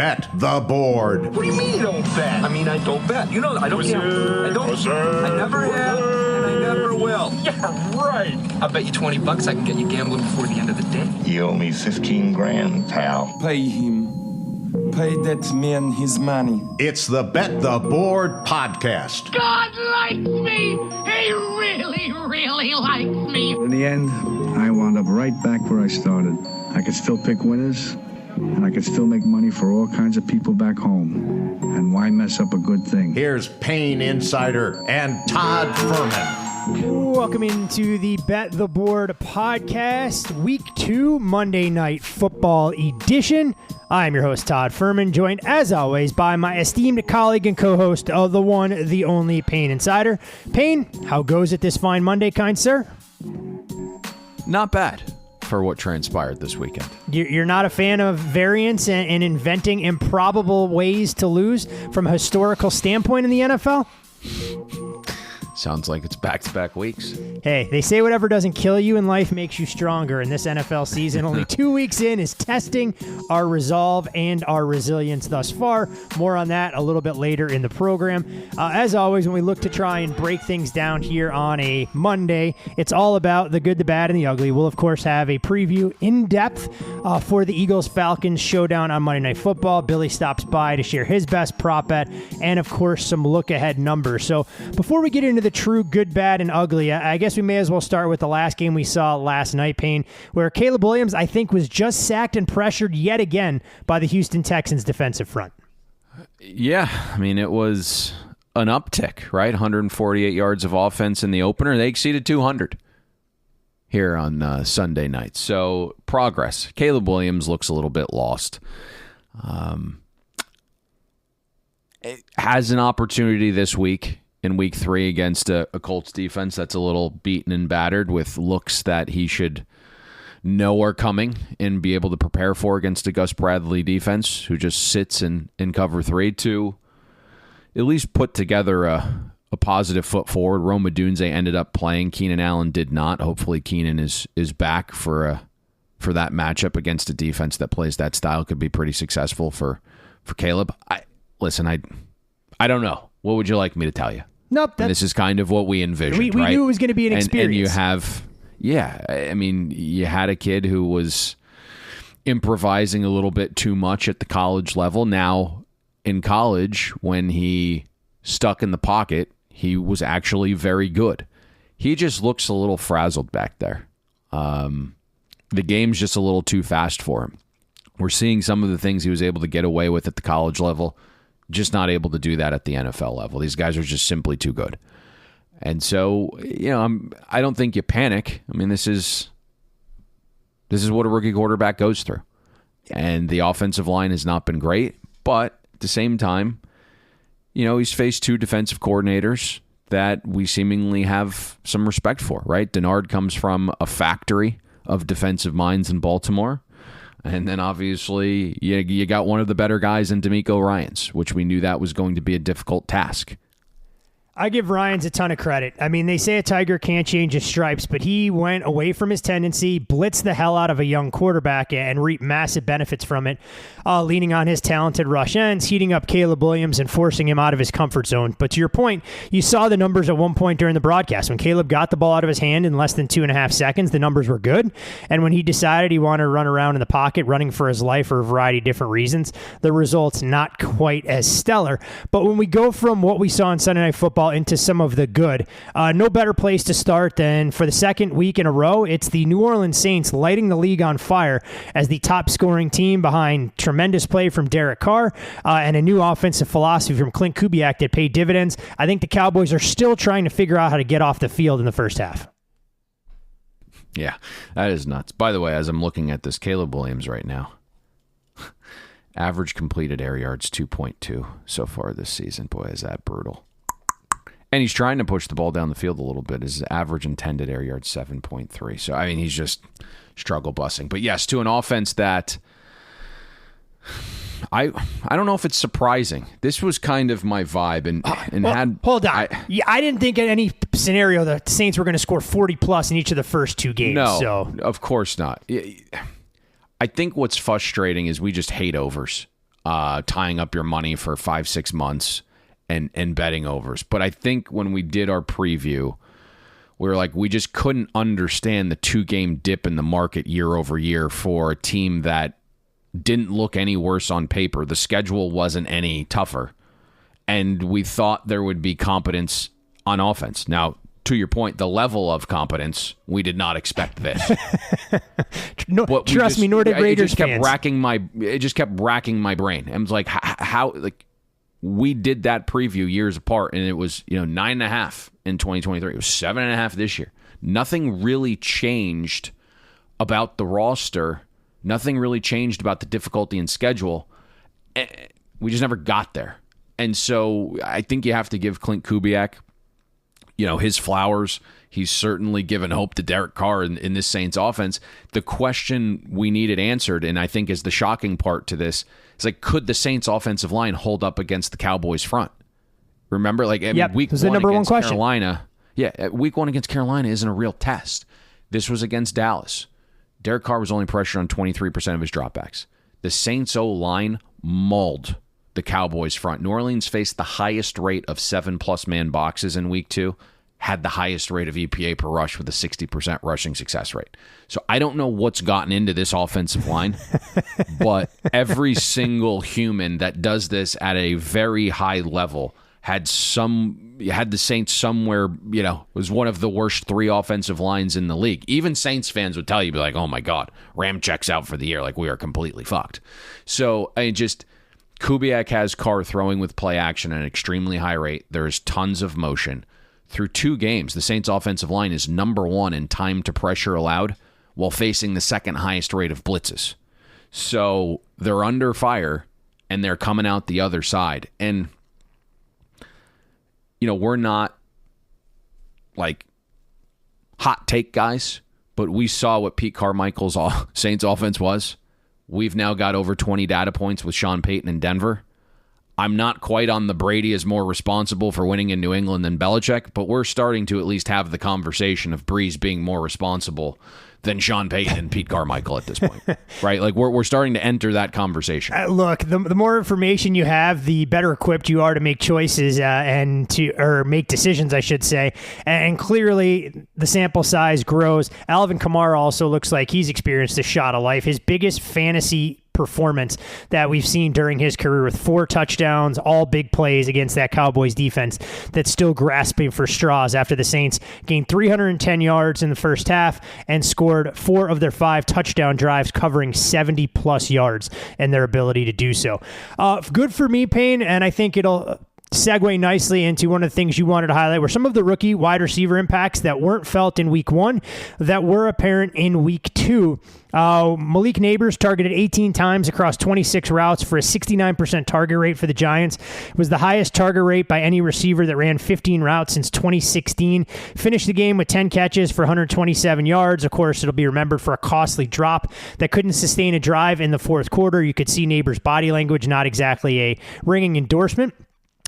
Bet the Board. What do you mean you don't bet? I mean, I don't bet. You know, I don't gamble. I don't. I never have, and I never will. Yeah, right. I'll bet you $20 I can get you gambling before the end of the day. You owe me 15 grand, pal. Pay him. Pay that man his money. It's the Bet the Board podcast. God likes me. He really, really likes me. In the end, I wound up right back where I started. I could still pick winners, and I could still make money for all kinds of people back home. And why mess up a good thing? Here's Payne Insider and Todd Fuhrman. Welcome into the Bet the Board podcast, Week 2, Monday Night Football edition. I'm your host, Todd Fuhrman, joined as always by my esteemed colleague and co-host of the one, the only Payne Insider. Payne, how goes it this fine Monday, kind sir? Not bad for what transpired this weekend. You're not a fan of variance and inventing improbable ways to lose from a historical standpoint in the NFL? Sounds like it's back-to-back weeks. Hey, they say whatever doesn't kill you in life makes you stronger. And this NFL season, only 2 weeks in, is testing our resolve and our resilience thus far. More on that a little bit later in the program. As always, when we look to try and break things down here on a Monday, it's all about the good, the bad, and the ugly. We'll, of course, have a preview in depth for the Eagles-Falcons showdown on Monday Night Football. Billy stops by to share his best prop bet and, of course, some look-ahead numbers. So before we get into the true good, bad, and ugly, I guess we may as well start with the last game we saw last night, Payne, where Caleb Williams, I think, was just sacked and pressured yet again by the Houston Texans defensive front. Yeah, I mean, it was an uptick, right? 148 yards of offense in the opener. They exceeded 200 here on Sunday night. So, progress. Caleb Williams looks a little bit lost. It has an opportunity this week in week 3 against a Colts defense that's a little beaten and battered with looks that he should know are coming and be able to prepare for against a Gus Bradley defense who just sits in cover 3 to at least put together a positive foot forward. Rome Odunze ended up playing. Keenan Allen did not. Hopefully Keenan is back for that matchup against a defense that plays that style. Could be pretty successful for Caleb. I don't know. What would you like me to tell you? Nope. This is kind of what we envisioned, we right? knew it was going to be an experience. And you have, I mean, you had a kid who was improvising a little bit too much at the college level. Now, in college, when he stuck in the pocket, he was actually very good. He just looks a little frazzled back there. The game's just a little too fast for him. We're seeing some of the things he was able to get away with at the college level, just not able to do that at the NFL level. These guys are just simply too good. And so, I don't think you panic. I mean, this is what a rookie quarterback goes through. And the offensive line has not been great, but at the same time, he's faced 2 defensive coordinators that we seemingly have some respect for, right? Denard comes from a factory of defensive minds in Baltimore. And then obviously you got one of the better guys in D'Amico Ryans, which we knew that was going to be a difficult task. I give Ryans a ton of credit. I mean, they say a tiger can't change his stripes, but he went away from his tendency, blitzed the hell out of a young quarterback, and reaped massive benefits from it, leaning on his talented rush ends, heating up Caleb Williams and forcing him out of his comfort zone. But to your point, you saw the numbers at one point during the broadcast. When Caleb got the ball out of his hand in less than 2.5 seconds, the numbers were good. And when he decided he wanted to run around in the pocket, running for his life for a variety of different reasons, the results not quite as stellar. But when we go from what we saw on Sunday Night Football into some of the good, no better place to start than for the second week in a row, it's the New Orleans Saints lighting the league on fire as the top scoring team behind tremendous play from Derek Carr and a new offensive philosophy from Clint Kubiak that paid dividends. I think the Cowboys are still trying to figure out how to get off the field in the first half. Yeah, that is nuts. By the way, as I'm looking at this, Caleb Williams right now, average completed air yards 2.2 so far this season. Boy, is that brutal. And he's trying to push the ball down the field a little bit. His average intended air yards 7.3. So, I mean, he's just struggle busing. But yes, to an offense that I don't know if it's surprising. This was kind of my vibe. Hold on. I didn't think in any scenario the Saints were going to score 40-plus in each of the first 2 games. No, of course not. I think what's frustrating is we just hate overs. tying up your money for 5-6 months and betting overs. But I think when we did our preview, we were like, we just couldn't understand the 2-game dip in the market year over year for a team that didn't look any worse on paper. The schedule wasn't any tougher. And we thought there would be competence on offense. Now, to your point, the level of competence, we did not expect this. Trust me, nor did Raiders fans. It just kept racking my brain. And was like, how like we did that preview years apart, and it was 9.5 in 2023. It was 7.5 this year. Nothing really changed about the roster. Nothing really changed about the difficulty in schedule. We just never got there. And so I think you have to give Clint Kubiak, his flowers. He's certainly given hope to Derek Carr in this Saints offense. The question we needed answered, and I think is the shocking part to this, is like, could the Saints offensive line hold up against the Cowboys front? Remember, week one against Carolina. Yeah, week one against Carolina isn't a real test. This was against Dallas. Derek Carr was only pressured on 23% of his dropbacks. The Saints O-line mauled the Cowboys front. New Orleans faced the highest rate of 7+ man boxes in week 2, had the highest rate of EPA per rush with a 60% rushing success rate. So I don't know what's gotten into this offensive line, but every single human that does this at a very high level had the Saints somewhere, was one of the worst 3 offensive lines in the league. Even Saints fans would tell you, be like, oh my God, Ram checks out for the year. Like, we are completely fucked. So Kubiak has Carr throwing with play action at an extremely high rate. There's tons of motion. Through 2 games, the Saints offensive line is number 1 in time to pressure allowed while facing the second highest rate of blitzes. So they're under fire, and they're coming out the other side. And we're not like hot take guys, but we saw what Pete Carmichael's Saints offense was. We've now got over 20 data points with Sean Payton in Denver. I'm not quite on the Brady is more responsible for winning in New England than Belichick, but we're starting to at least have the conversation of Breeze being more responsible than Sean Payton and Pete Carmichael at this point, right? Like we're starting to enter that conversation. Look, the more information you have, the better equipped you are to make choices or make decisions, I should say. And clearly, the sample size grows. Alvin Kamara also looks like he's experienced a shot of life. His biggest fantasy performance that we've seen during his career, with 4 touchdowns, all big plays against that Cowboys defense that's still grasping for straws after the Saints gained 310 yards in the first half and scored 4 of their 5 touchdown drives, covering 70+ yards, and their ability to do so. Good for me, Payne, and I think it'll segue nicely into one of the things you wanted to highlight were some of the rookie wide receiver impacts that weren't felt in week 1 that were apparent in week 2. Malik Neighbors targeted 18 times across 26 routes for a 69% target rate for the Giants. It was the highest target rate by any receiver that ran 15 routes since 2016. Finished the game with 10 catches for 127 yards. Of course, it'll be remembered for a costly drop that couldn't sustain a drive in the fourth quarter. You could see Neighbors' body language, not exactly a ringing endorsement.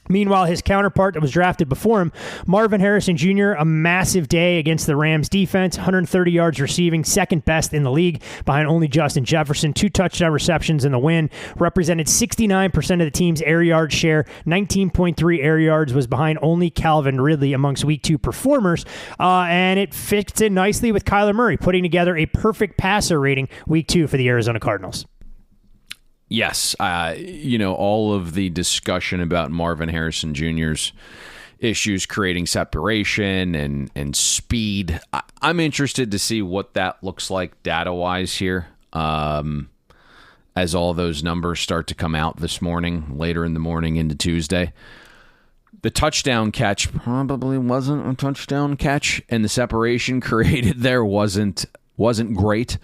Meanwhile, his counterpart that was drafted before him, Marvin Harrison Jr., a massive day against the Rams defense, 130 yards receiving, second best in the league behind only Justin Jefferson, 2 touchdown receptions in the win, represented 69% of the team's air yard share, 19.3 air yards, was behind only Calvin Ridley amongst week 2 performers, and it fits in nicely with Kyler Murray, putting together a perfect passer rating week 2 for the Arizona Cardinals. Yes, all of the discussion about Marvin Harrison Jr.'s issues creating separation and speed. I'm interested to see what that looks like data-wise here as all those numbers start to come out this morning, later in the morning into Tuesday. The touchdown catch probably wasn't a touchdown catch, and the separation created there wasn't great,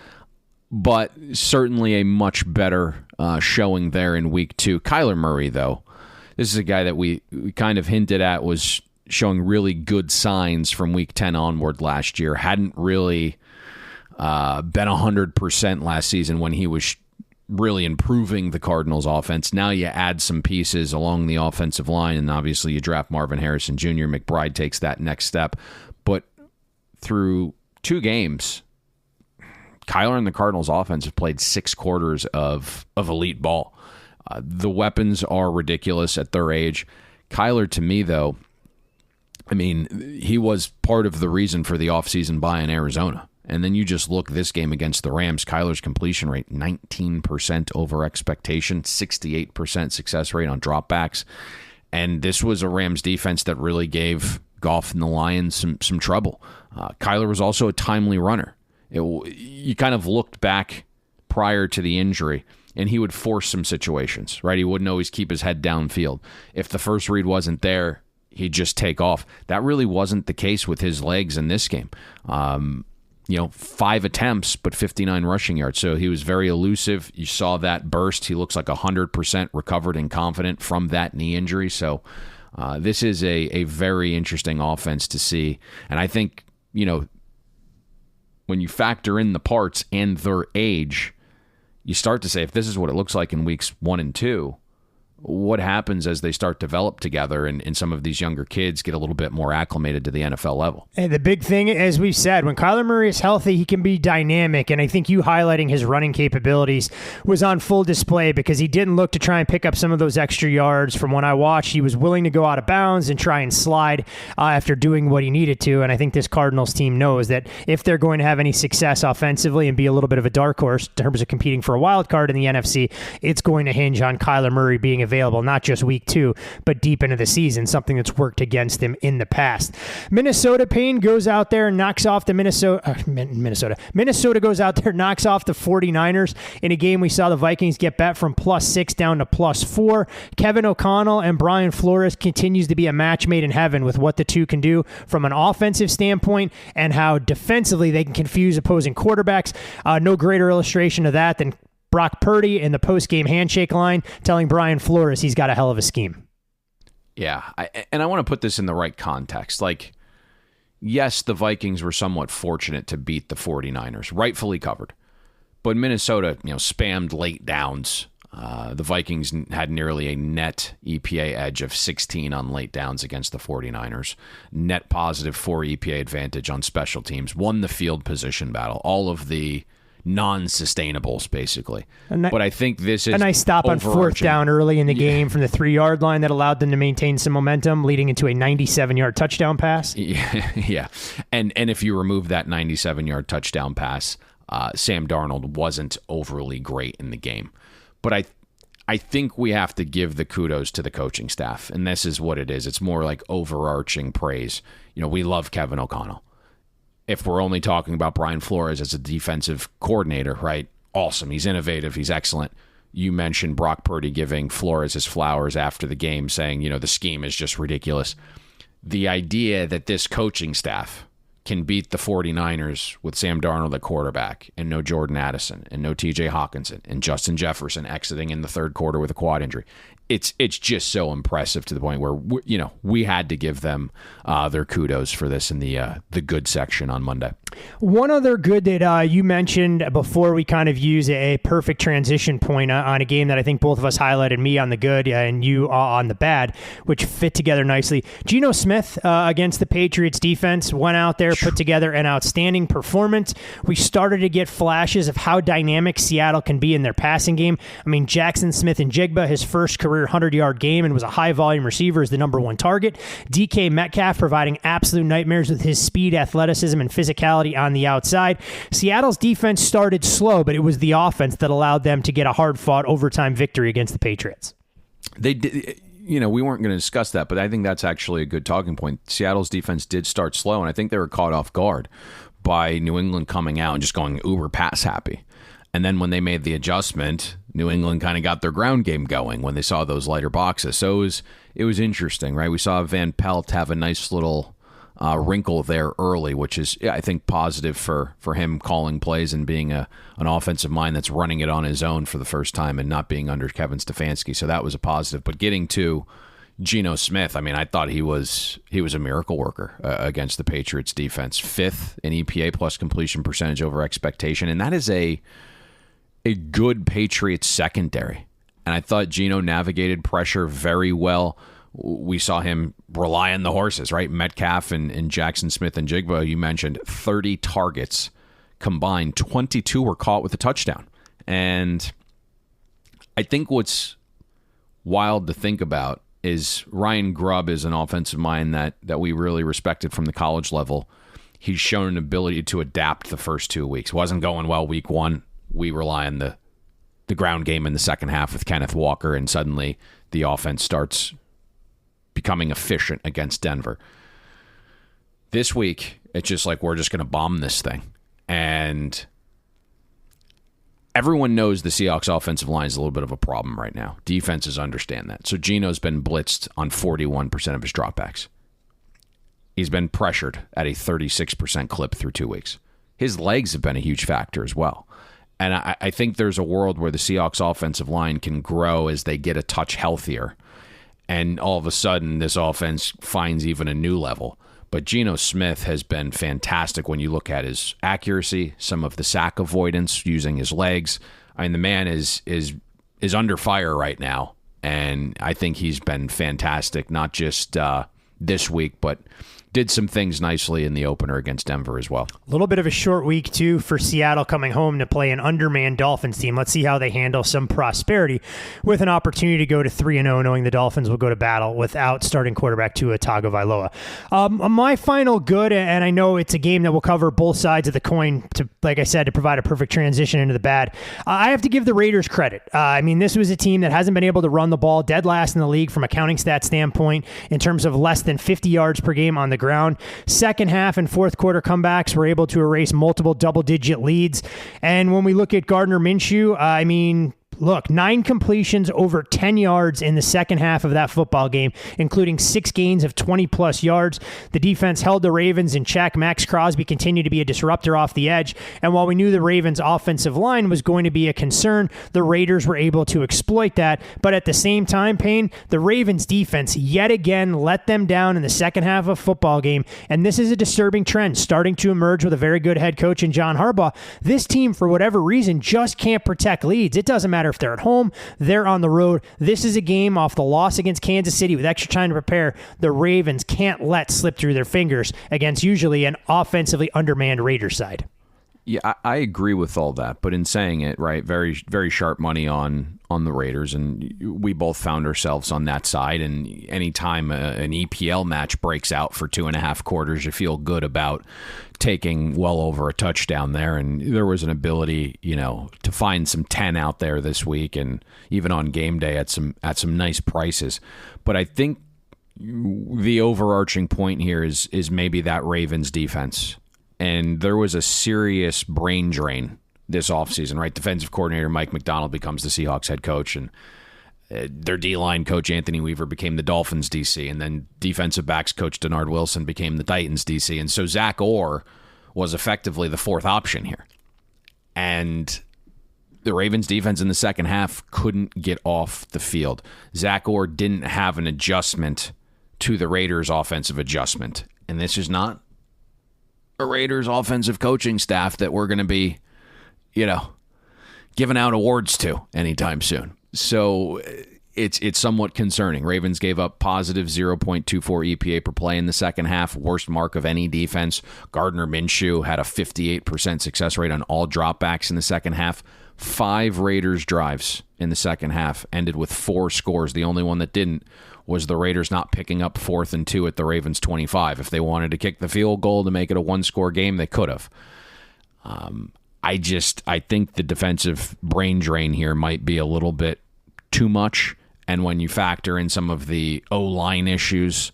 but certainly a much better showing there in week 2. Kyler Murray, though, this is a guy that we kind of hinted at was showing really good signs from week 10 onward last year. Hadn't really been 100% last season when he was really improving the Cardinals offense. Now you add some pieces along the offensive line, and obviously you draft Marvin Harrison Jr. McBride takes that next step. But through 2 games, Kyler and the Cardinals offense have played 6 quarters of elite ball. The weapons are ridiculous at their age. Kyler, to me, though, I mean, he was part of the reason for the offseason buy in Arizona. And then you just look this game against the Rams, Kyler's completion rate, 19% over expectation, 68% success rate on dropbacks. And this was a Rams defense that really gave Goff and the Lions some trouble. Kyler was also a timely runner. You kind of looked back prior to the injury, and he would force some situations, right? He wouldn't always keep his head downfield. If the first read wasn't there, he'd just take off. That really wasn't the case with his legs in this game. 5 attempts, but 59 rushing yards. So he was very elusive. You saw that burst. He looks like 100% recovered and confident from that knee injury. So this is a very interesting offense to see. And I think, when you factor in the parts and their age, you start to say, if this is what it looks like in weeks 1 and 2, what happens as they start to develop together and some of these younger kids get a little bit more acclimated to the NFL level? And the big thing, as we've said, when Kyler Murray is healthy, he can be dynamic. And I think you highlighting his running capabilities was on full display because he didn't look to try and pick up some of those extra yards. From when I watched, he was willing to go out of bounds and try and slide after doing what he needed to. And I think this Cardinals team knows that if they're going to have any success offensively and be a little bit of a dark horse in terms of competing for a wild card in the NFC, it's going to hinge on Kyler Murray being available, not just week 2, but deep into the season, something that's worked against him in the past. Minnesota, Payne goes out there and knocks off the Minnesota goes out there, knocks off the 49ers in a game we saw the Vikings get bet from +6 down to +4. Kevin O'Connell and Brian Flores continues to be a match made in heaven with what the two can do from an offensive standpoint and how defensively they can confuse opposing quarterbacks. No greater illustration of that than Brock Purdy in the post-game handshake line telling Brian Flores he's got a hell of a scheme. Yeah, I want to put this in the right context. Like, yes, the Vikings were somewhat fortunate to beat the 49ers, rightfully covered. But Minnesota, spammed late downs. The Vikings had nearly a net EPA edge of 16 on late downs against the 49ers. Net positive 4 EPA advantage on special teams. Won the field position battle. All of the non-sustainables, basically. But I think this is a nice stop on 4th down early in the game from the 3-yard line that allowed them to maintain some momentum, leading into a 97-yard touchdown pass. Yeah. And if you remove that 97-yard touchdown pass, Sam Darnold wasn't overly great in the game. But I think we have to give the kudos to the coaching staff, and this is what it is. It's more like overarching praise. We love Kevin O'Connell. If we're only talking about Brian Flores as a defensive coordinator, right? Awesome. He's innovative. He's excellent. You mentioned Brock Purdy giving Flores his flowers after the game, saying, the scheme is just ridiculous. The idea that this coaching staff can beat the 49ers with Sam Darnold at quarterback and no Jordan Addison and no TJ Hawkinson and Justin Jefferson exiting in the third quarter with a quad injury. It's just so impressive to the point where we had to give them their kudos for this in the good section on Monday. One other good that you mentioned before we kind of use a perfect transition point on a game that I think both of us highlighted, me on the good and you on the bad, which fit together nicely. Geno Smith against the Patriots defense went out there, put together an outstanding performance. We started to get flashes of how dynamic Seattle can be in their passing game. I mean, Jackson Smith-Njigba, his first career 100-yard game and was a high-volume receiver as the number 1 target. DK Metcalf providing absolute nightmares with his speed, athleticism, and physicality on the outside. Seattle's defense started slow, but it was the offense that allowed them to get a hard-fought overtime victory against the Patriots. They did. We weren't going to discuss that, but I think that's actually a good talking point. Seattle's defense did start slow, and I think they were caught off guard by New England coming out and just going uber pass happy. And then when they made the adjustment, New England kind of got their ground game going when they saw those lighter boxes. So it was interesting, right? We saw Van Pelt have a nice little wrinkle there early, which is, I think, positive for him calling plays and being an offensive mind that's running it on his own for the first time and not being under Kevin Stefanski. So that was a positive. But getting to Geno Smith, I mean, I thought he was a miracle worker against the Patriots defense. 5th in EPA plus completion percentage over expectation. And that is a good Patriots secondary. And I thought Geno navigated pressure very well. We saw him rely on the horses, right? Metcalf and Jackson Smith-Njigba, you mentioned 30 targets combined. 22 were caught with a touchdown. And I think what's wild to think about is Ryan Grubb is an offensive mind that we really respected from the college level. He's shown an ability to adapt the first 2 weeks. Wasn't going well week one. We rely on the ground game in the second half with Kenneth Walker, and suddenly the offense starts becoming efficient against Denver. This week, it's just like we're just going to bomb this thing. And everyone knows the Seahawks offensive line is a little bit of a problem right now. Defenses understand that. So Geno's been blitzed on 41% of his dropbacks. He's been pressured at a 36% clip through 2 weeks. His legs have been a huge factor as well. And I think there's a world where the Seahawks offensive line can grow as they get a touch healthier. And all of a sudden, this offense finds even a new level. But Geno Smith has been fantastic when you look at his accuracy, some of the sack avoidance using his legs. I mean, the man is under fire right now. And I think he's been fantastic, not just this week, but did some things nicely in the opener against Denver as well. A little bit of a short week, too, for Seattle coming home to play an undermanned Dolphins team. Let's see how they handle some prosperity with an opportunity to go to 3-0, knowing the Dolphins will go to battle without starting quarterback Tua Tagovailoa. My final good, and I know it's a game that will cover both sides of the coin, to, like I said, to provide a perfect transition into the bad. I have to give the Raiders credit. I mean, this was a team that hasn't been able to run the ball, dead last in the league from a counting stat standpoint in terms of less than 50 yards per game on the ground. Second half and fourth quarter comebacks were able to erase multiple double-digit leads. And when we look at Gardner Minshew, I mean, look, 9 completions over 10 yards in the second half of that football game, including 6 gains of 20-plus yards. The defense held the Ravens in check. Max Crosby continued to be a disruptor off the edge. And while we knew the Ravens' offensive line was going to be a concern, the Raiders were able to exploit that. But at the same time, Payne, the Ravens' defense yet again let them down in the second half of a football game. And this is a disturbing trend starting to emerge with a very good head coach in John Harbaugh. This team, for whatever reason, just can't protect leads. It doesn't matter if they're at home, they're on the road. This is a game off the loss against Kansas City with extra time to prepare. The Ravens can't let slip through their fingers against usually an offensively undermanned Raiders side. Yeah, I agree with all that, but in saying it, right, very, very sharp money on the Raiders, and we both found ourselves on that side. And anytime an EPL match breaks out for 2.5 quarters, you feel good about taking well over a touchdown there. And there was an ability, to find some 10 out there this week, and even on game day at some nice prices. But I think the overarching point here is maybe that Ravens defense. And there was a serious brain drain this offseason, right? Defensive coordinator Mike McDonald becomes the Seahawks head coach, and their D-line coach Anthony Weaver became the Dolphins DC, and then defensive backs coach Denard Wilson became the Titans DC. And so Zach Orr was effectively the fourth option here. And the Ravens defense in the second half couldn't get off the field. Zach Orr didn't have an adjustment to the Raiders' offensive adjustment. And this is not a Raiders offensive coaching staff that we're going to be, giving out awards to anytime soon. So it's somewhat concerning. Ravens gave up positive 0.24 EPA per play in the second half, worst mark of any defense. Gardner Minshew had a 58% success rate on all dropbacks in the second half. 5 Raiders drives in the second half ended with 4 scores. The only one that didn't was the Raiders not picking up 4th and 2 at the Ravens 25. If they wanted to kick the field goal to make it a 1-score game, they could have. I think the defensive brain drain here might be a little bit too much. And when you factor in some of the O-line issues,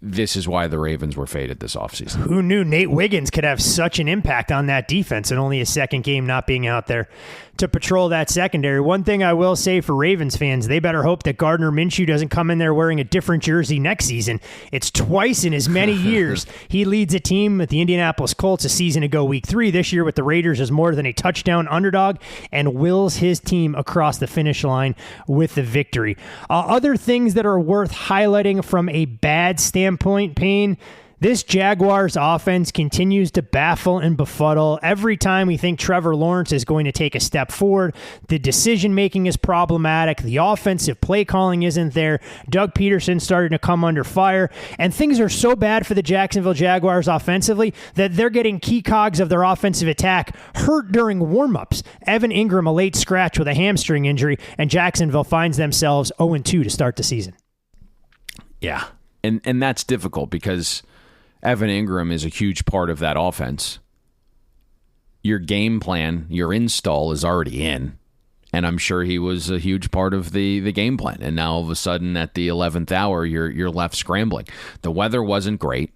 this is why the Ravens were faded this offseason. Who knew Nate Wiggins could have such an impact on that defense and only a second game not being out there to patrol that secondary? One thing I will say for Ravens fans, they better hope that Gardner Minshew doesn't come in there wearing a different jersey next season. It's twice in as many years. He leads a team at the Indianapolis Colts a season ago, week 3. This year with the Raiders as more than a touchdown underdog and wills his team across the finish line with the victory. Other things that are worth highlighting from a bad standpoint, Payne, This Jaguars offense continues to baffle and befuddle. Every time we think Trevor Lawrence is going to take a step forward, the decision-making is problematic. The offensive play calling isn't there. Doug Peterson started to come under fire. And things are so bad for the Jacksonville Jaguars offensively that they're getting key cogs of their offensive attack hurt during warmups. Evan Ingram, a late scratch with a hamstring injury, and Jacksonville finds themselves 0-2 to start the season. Yeah, and that's difficult because Evan Ingram is a huge part of that offense. Your game plan, your install is already in, and I'm sure he was a huge part of the game plan. And now all of a sudden at the 11th hour, you're left scrambling. The weather wasn't great,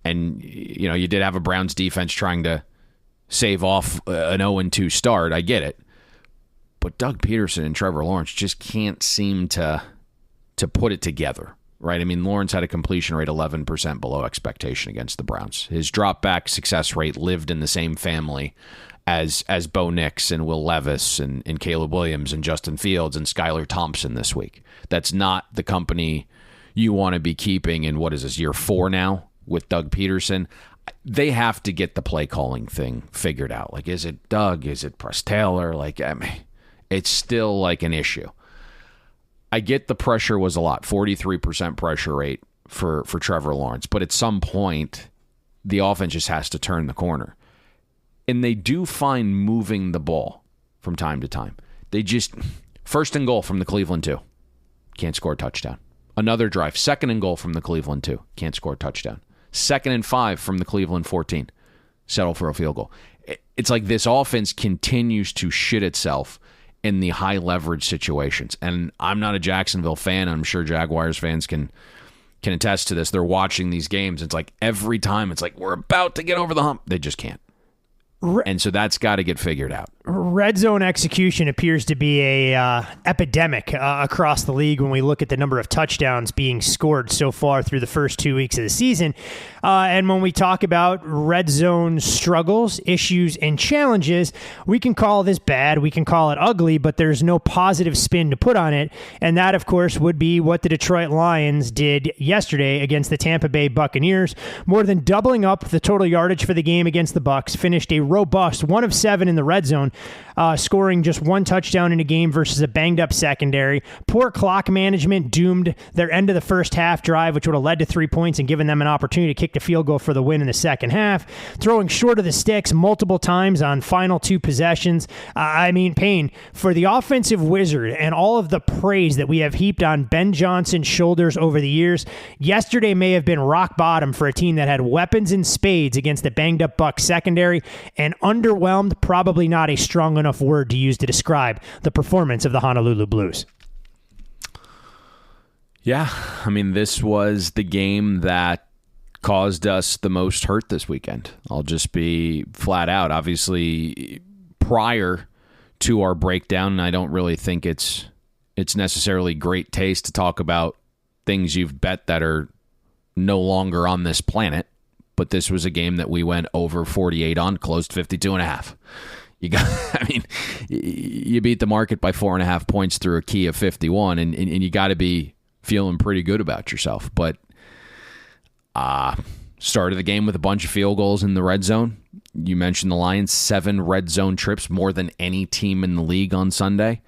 and you did have a Browns defense trying to save off an 0-2 start. I get it, but Doug Peterson and Trevor Lawrence just can't seem to put it together. Right, I mean, Lawrence had a completion rate 11% below expectation against the Browns. His drop back success rate lived in the same family as Bo Nix and Will Levis and Caleb Williams and Justin Fields and Skylar Thompson this week. That's not the company you want to be keeping in, what is this, year 4 now with Doug Peterson? They have to get the play calling thing figured out. Like, is it Doug? Is it Press Taylor? Like, I mean, it's still like an issue. I get the pressure was a lot, 43% pressure rate for Trevor Lawrence. But at some point, the offense just has to turn the corner. And they do find moving the ball from time to time. They just, first and goal from the Cleveland 2, can't score a touchdown. Another drive, second and goal from the Cleveland 2, can't score a touchdown. 2nd and 5 from the Cleveland 14, settle for a field goal. It's like this offense continues to shit itself in the high leverage situations. And I'm not a Jacksonville fan. I'm sure Jaguars fans can attest to this. They're watching these games. It's like every time it's like, we're about to get over the hump. They just can't. And so that's got to get figured out. Red zone execution appears to be a epidemic across the league when we look at the number of touchdowns being scored so far through the first 2 weeks of the season. And when we talk about red zone struggles, issues, and challenges, we can call this bad, we can call it ugly, but there's no positive spin to put on it. And that, of course, would be what the Detroit Lions did yesterday against the Tampa Bay Buccaneers, more than doubling up the total yardage for the game against the Bucs, finished a robust 1 of 7 in the red zone, scoring just 1 touchdown in a game versus a banged-up secondary. Poor clock management doomed their end of the first half drive, which would have led to 3 points and given them an opportunity to kick the field goal for the win in the second half. Throwing short of the sticks multiple times on final 2 possessions. Payne, for the offensive wizard and all of the praise that we have heaped on Ben Johnson's shoulders over the years, yesterday may have been rock bottom for a team that had weapons in spades against the banged-up Bucs secondary, and underwhelmed, probably not a strong enough word to use to describe the performance of the Honolulu Blues. Yeah, I mean, this was the game that caused us the most hurt this weekend. I'll just be flat out. Obviously, prior to our breakdown, I don't really think it's necessarily great taste to talk about things you've bet that are no longer on this planet. But this was a game that we went over 48 on, closed 52.5. You beat the market by 4.5 points through a key of 51, and you got to be feeling pretty good about yourself. But started the game with a bunch of field goals in the red zone. You mentioned the Lions, 7 red zone trips, more than any team in the league on Sunday.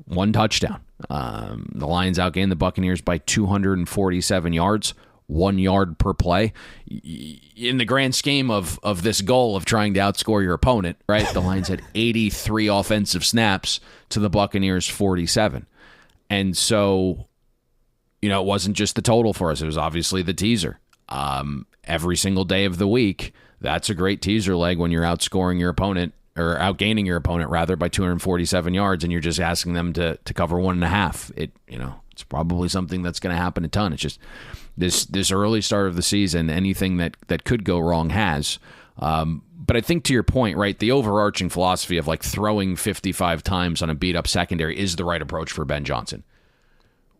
1 touchdown. The Lions outgained the Buccaneers by 247 yards. 1 yard per play. In the grand scheme of this goal of trying to outscore your opponent, right? The Lions had 83 offensive snaps to the Buccaneers 47. And so, it wasn't just the total for us. It was obviously the teaser. Every single day of the week, that's a great teaser leg when you're outscoring your opponent, or outgaining your opponent rather, by 247 yards, and you're just asking them to cover 1.5. It's probably something that's going to happen a ton. It's just this early start of the season, anything that could go wrong has. But I think to your point, right, the overarching philosophy of like throwing 55 times on a beat-up secondary is the right approach for Ben Johnson.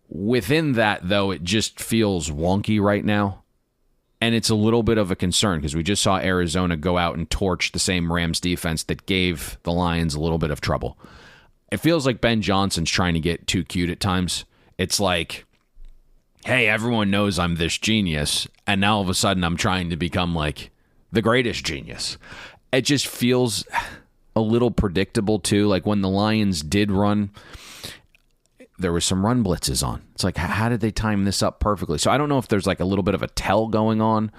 Within that, though, it just feels wonky right now. And it's a little bit of a concern because we just saw Arizona go out and torch the same Rams defense that gave the Lions a little bit of trouble. It feels like Ben Johnson's trying to get too cute at times. It's like hey, everyone knows I'm this genius, and now all of a sudden I'm trying to become like the greatest genius. It just feels a little predictable too. Like when the Lions did run, there was some run blitzes on. It's like, how did they time this up perfectly? So I don't know if there's like a little bit of a tell going on.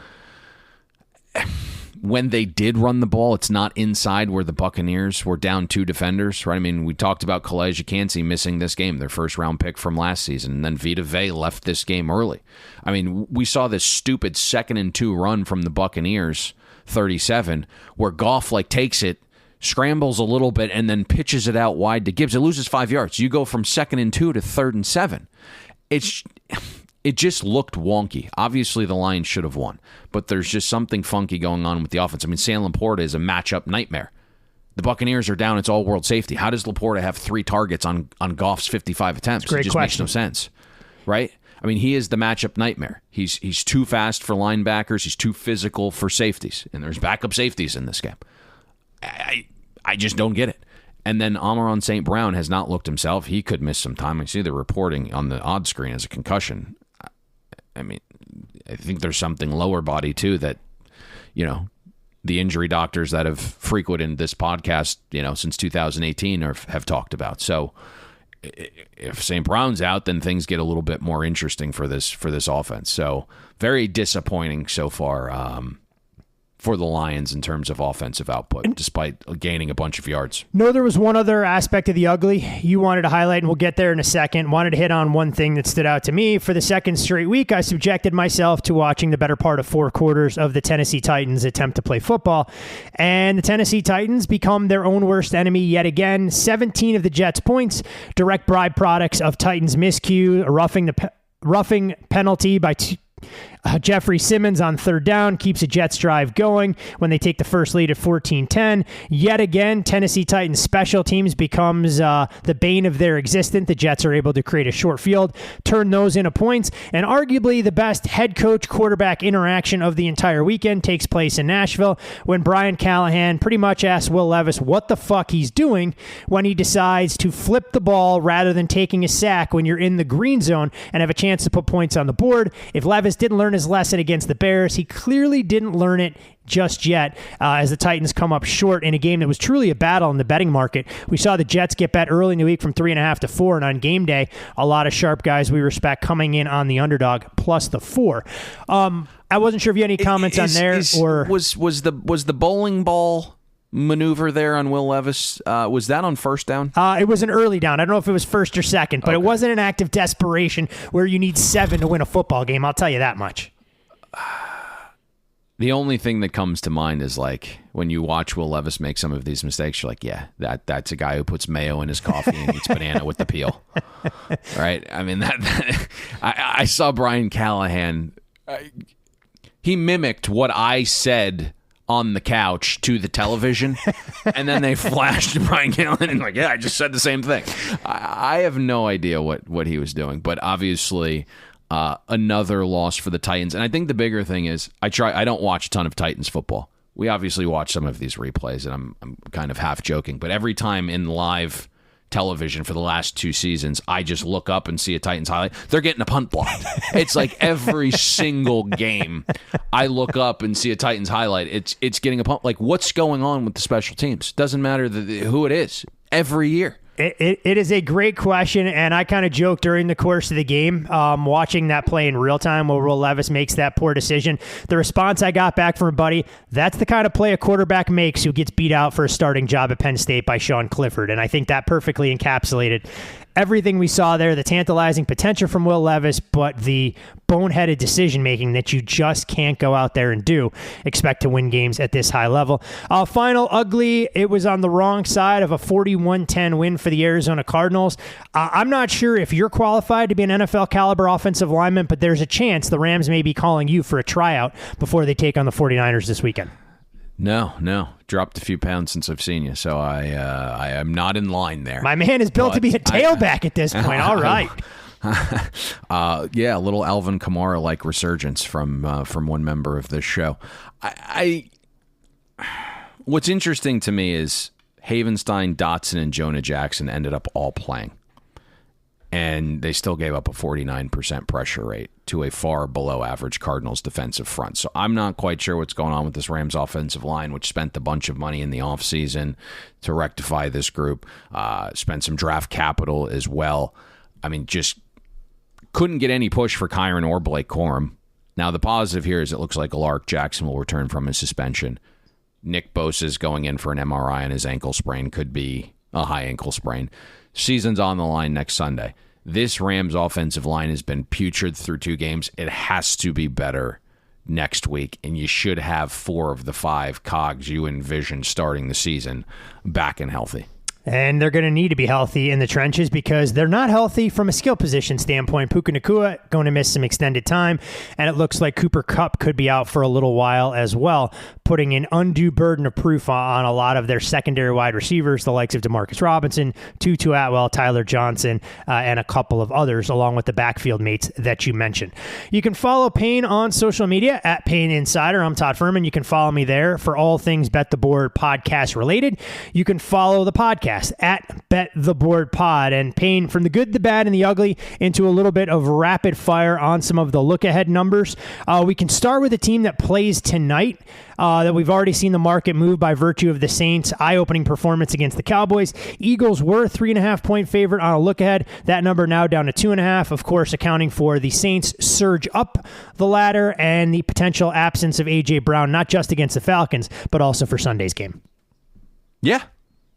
When they did run the ball, it's not inside where the Buccaneers were down 2 defenders, right? I mean, we talked about Calais Cansey missing this game, their first-round pick from last season, and then Vita Vea left this game early. I mean, we saw this stupid 2nd and 2 run from the Buccaneers, 37, where Goff takes it, scrambles a little bit, and then pitches it out wide to Gibbs. It loses 5 yards. You go from 2nd and 2 to 3rd and 7. It just looked wonky. Obviously, the Lions should have won, but there's just something funky going on with the offense. I mean, Sam Laporta is a matchup nightmare. The Buccaneers are down. It's all world safety. How does Laporta have 3 targets on Goff's 55 attempts? Great it just question. makes no sense, right? I mean, he is the matchup nightmare. He's too fast for linebackers. He's too physical for safeties, and there's backup safeties in this game. I just don't get it. And then Amon-Ra St. Brown has not looked himself. He could miss some time. I see the reporting on the odd screen as a concussion. I mean, I think there's something lower body, too, that, the injury doctors that have frequented this podcast, since 2018 have talked about. So if St. Brown's out, then things get a little bit more interesting for this offense. So very disappointing so far for the Lions in terms of offensive output, despite gaining a bunch of yards. No, there was one other aspect of the ugly you wanted to highlight, and we'll get there in a second. Wanted to hit on one thing that stood out to me. For the second straight week, I subjected myself to watching the better part of 4 quarters of the Tennessee Titans attempt to play football, and the Tennessee Titans become their own worst enemy yet again. 17 of the Jets' points, direct bribe products of Titans miscue, a roughing penalty by Jeffrey Simmons on 3rd down keeps a Jets drive going when they take the first lead at 14-10. Yet again, Tennessee Titans special teams becomes the bane of their existence. The Jets are able to create a short field, turn those into points, and arguably the best head coach quarterback interaction of the entire weekend takes place in Nashville when Brian Callahan pretty much asks Will Levis what the fuck he's doing when he decides to flip the ball rather than taking a sack when you're in the green zone and have a chance to put points on the board. If Levis didn't learn his lesson against the Bears, he clearly didn't learn it just yet as the Titans come up short in a game that was truly a battle in the betting market. We saw the Jets get bet early in the week from 3.5 to 4, and on game day, a lot of sharp guys we respect coming in on the underdog plus the 4. I wasn't sure if you had any comments on there. Was the bowling ball maneuver there on Will Levis, was that on 1st down? It was an early down. I don't know if it was 1st or 2nd, but It wasn't an act of desperation where you need 7 to win a football game. I'll tell you that much. The only thing that comes to mind is when you watch Will Levis make some of these mistakes, you're like, yeah, that's a guy who puts mayo in his coffee and eats banana with the peel. Right? I mean, I saw Brian Callahan. He mimicked what I said on the couch to the television, and then they flashed Brian Callahan and yeah, I just said the same thing. I have no idea what he was doing, but obviously another loss for the Titans. And I think the bigger thing is I don't watch a ton of Titans football. We obviously watch some of these replays, and I'm kind of half joking, but every time in live television for the last 2 seasons, I just look up and see a Titans highlight. They're getting a punt blocked. It's like every single game I look up and see a Titans highlight. It's getting a punt. Like, what's going on with the special teams? Doesn't matter who it is. Every year. It is a great question, and I kind of joked during the course of the game, watching that play in real time where Will Levis makes that poor decision. The response I got back from a buddy, that's the kind of play a quarterback makes who gets beat out for a starting job at Penn State by Sean Clifford, and I think that perfectly encapsulated everything we saw there, the tantalizing potential from Will Levis, but the boneheaded decision-making that you just can't go out there and expect to win games at this high level. Final ugly, it was on the wrong side of a 41-10 win for the Arizona Cardinals. I'm not sure if you're qualified to be an NFL caliber offensive lineman, but there's a chance the Rams may be calling you for a tryout before they take on the 49ers this weekend. No. Dropped a few pounds since I've seen you, so I am not in line there. My man is built to be a tailback at this point. All right. Yeah, a little Alvin Kamara-like resurgence from one member of this show. What's interesting to me is Havenstein, Dotson, and Jonah Jackson ended up all playing. and they still gave up a 49% pressure rate to a far below average Cardinals defensive front. So I'm not quite sure what's going on with this Rams offensive line, which spent a bunch of money in the offseason to rectify this group, spent some draft capital as well. I mean, just couldn't get any push for Kyron or Blake Corum. Now, the positive here is it looks like Alark Jackson will return from his suspension. Nick Bosa is going in for an MRI on his ankle sprain, could be a high ankle sprain. Season's on the line next Sunday. This Rams offensive line has been putrid through 2 games. It has to be better next week, and you should have 4 of the 5 cogs you envision starting the season back and healthy. And they're going to need to be healthy in the trenches because they're not healthy from a skill position standpoint. Puka Nacua going to miss some extended time, and it looks like Cooper Kupp could be out for a little while as well, putting an undue burden of proof on a lot of their secondary wide receivers, the likes of Demarcus Robinson, Tutu Atwell, Tyler Johnson, and a couple of others, along with the backfield mates that you mentioned. You can follow Payne on social media at Payne Insider. I'm Todd Fuhrman. You can follow me there for all things Bet the Board podcast related. You can follow the podcast at Bet the Board Pod. And Payne, from the good, the bad, and the ugly into a little bit of rapid fire on some of the look-ahead numbers. We can start with a team that plays tonight that we've already seen the market move by virtue of the Saints' eye-opening performance against the Cowboys. Eagles were 3.5-point favorite on a look-ahead. That number now down to 2.5, of course, accounting for the Saints' surge up the ladder and the potential absence of A.J. Brown, not just against the Falcons, but also for Sunday's game. Yeah.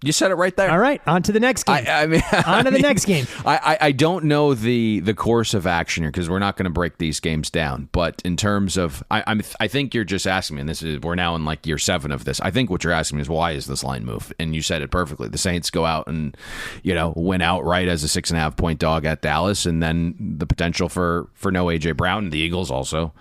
You said it right there. All right, on to the next game. Next game. I don't know the course of action here because we're not going to break these games down. But in terms of, I think you're just asking me, and we're now in like year 7 of this. I think what you're asking me is why is this line move? And you said it perfectly. The Saints go out and win outright as a 6.5-point dog at Dallas, and then the potential for no AJ Brown. And the Eagles also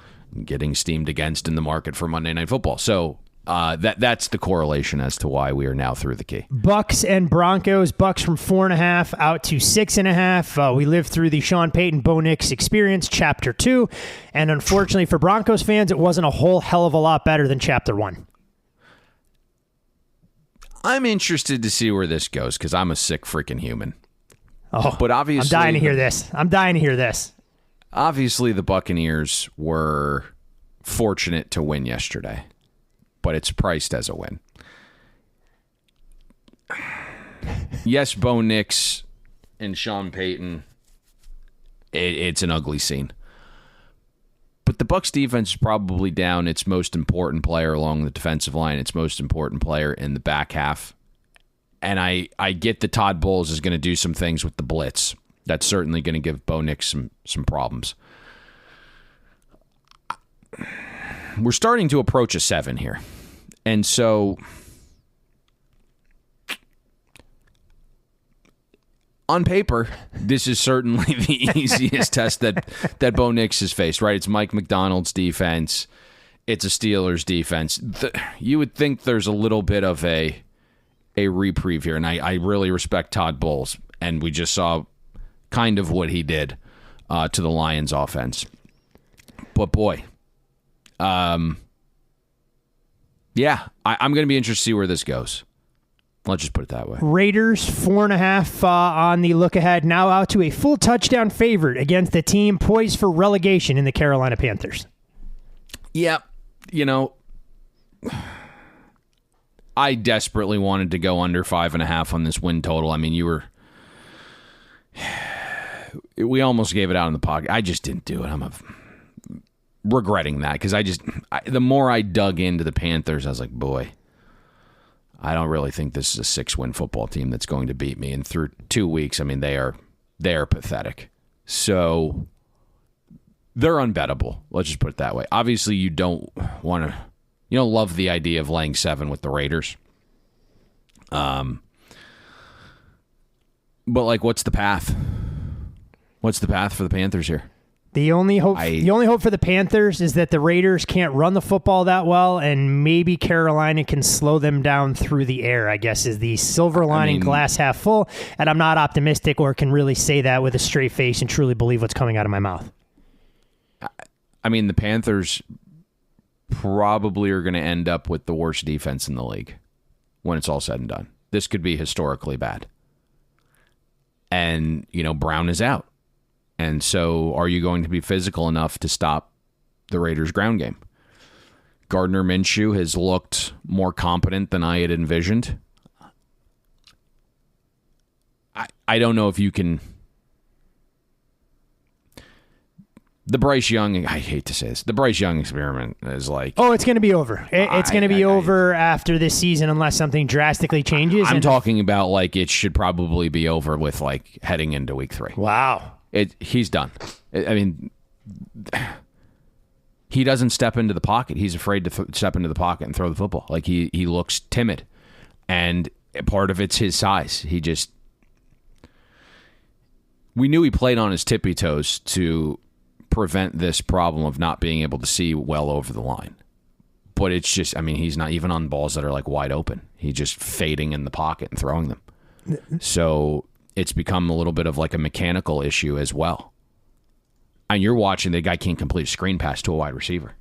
getting steamed against in the market for Monday Night Football. So. That's the correlation as to why we are now through the key. Bucks and Broncos. Bucks from 4.5 out to 6.5. We lived through the Sean Payton Bo Nix experience, Chapter 2, and unfortunately for Broncos fans, it wasn't a whole hell of a lot better than Chapter 1. I'm interested to see where this goes because I'm a sick freaking human. Oh, but obviously, I'm dying to hear this. Obviously, the Buccaneers were fortunate to win yesterday. But it's priced as a win. Yes, Bo Nix and Sean Payton, it's an ugly scene. But the Bucs defense is probably down its most important player along the defensive line, its most important player in the back half. And I get that Todd Bowles is going to do some things with the blitz. That's certainly going to give Bo Nix some problems. We're starting to approach a 7 here. And so, on paper, this is certainly the easiest test that Bo Nix has faced, right? It's Mike McDonald's defense. It's a Steelers defense. You would think there's a little bit of a reprieve here, and I really respect Todd Bowles, and we just saw kind of what he did to the Lions offense. But boy, yeah, I'm going to be interested to see where this goes. Let's just put it that way. Raiders 4.5 on the look ahead, now out to a full touchdown favorite against the team poised for relegation in the Carolina Panthers. Yeah, I desperately wanted to go under 5.5 on this win total. I mean, we almost gave it out in the pocket. I just didn't do it. I'm regretting that because the more I dug into the Panthers, I was like, boy, I don't really think this is a 6-win football team that's going to beat me. And through 2 weeks, I mean, they are pathetic. So they're unbettable. Let's just put it that way. Obviously, you don't love the idea of laying 7 with the Raiders. But like, what's the path? What's the path for the Panthers here? The only hope for the Panthers is that the Raiders can't run the football that well, and maybe Carolina can slow them down through the air, I guess, is the silver lining, glass half full. And I'm not optimistic or can really say that with a straight face and truly believe what's coming out of my mouth. I mean, the Panthers probably are going to end up with the worst defense in the league when it's all said and done. This could be historically bad. And, Brown is out. And so are you going to be physical enough to stop the Raiders' ground game? Gardner Minshew has looked more competent than I had envisioned. I don't know if you can... The Bryce Young, I hate to say this, the Bryce Young experiment is like... Oh, it's going to be over. It's going to be over after this season unless something drastically changes. I'm talking about like it should probably be over with like heading into week 3. Wow. He's done. I mean, he doesn't step into the pocket. He's afraid to step into the pocket and throw the football. Like he looks timid. And part of it's his size. We knew he played on his tippy toes to prevent this problem of not being able to see well over the line. But it's just, he's not even on balls that are like wide open. He's just fading in the pocket and throwing them. So it's become a little bit of like a mechanical issue as well. And you're watching the guy can't complete a screen pass to a wide receiver.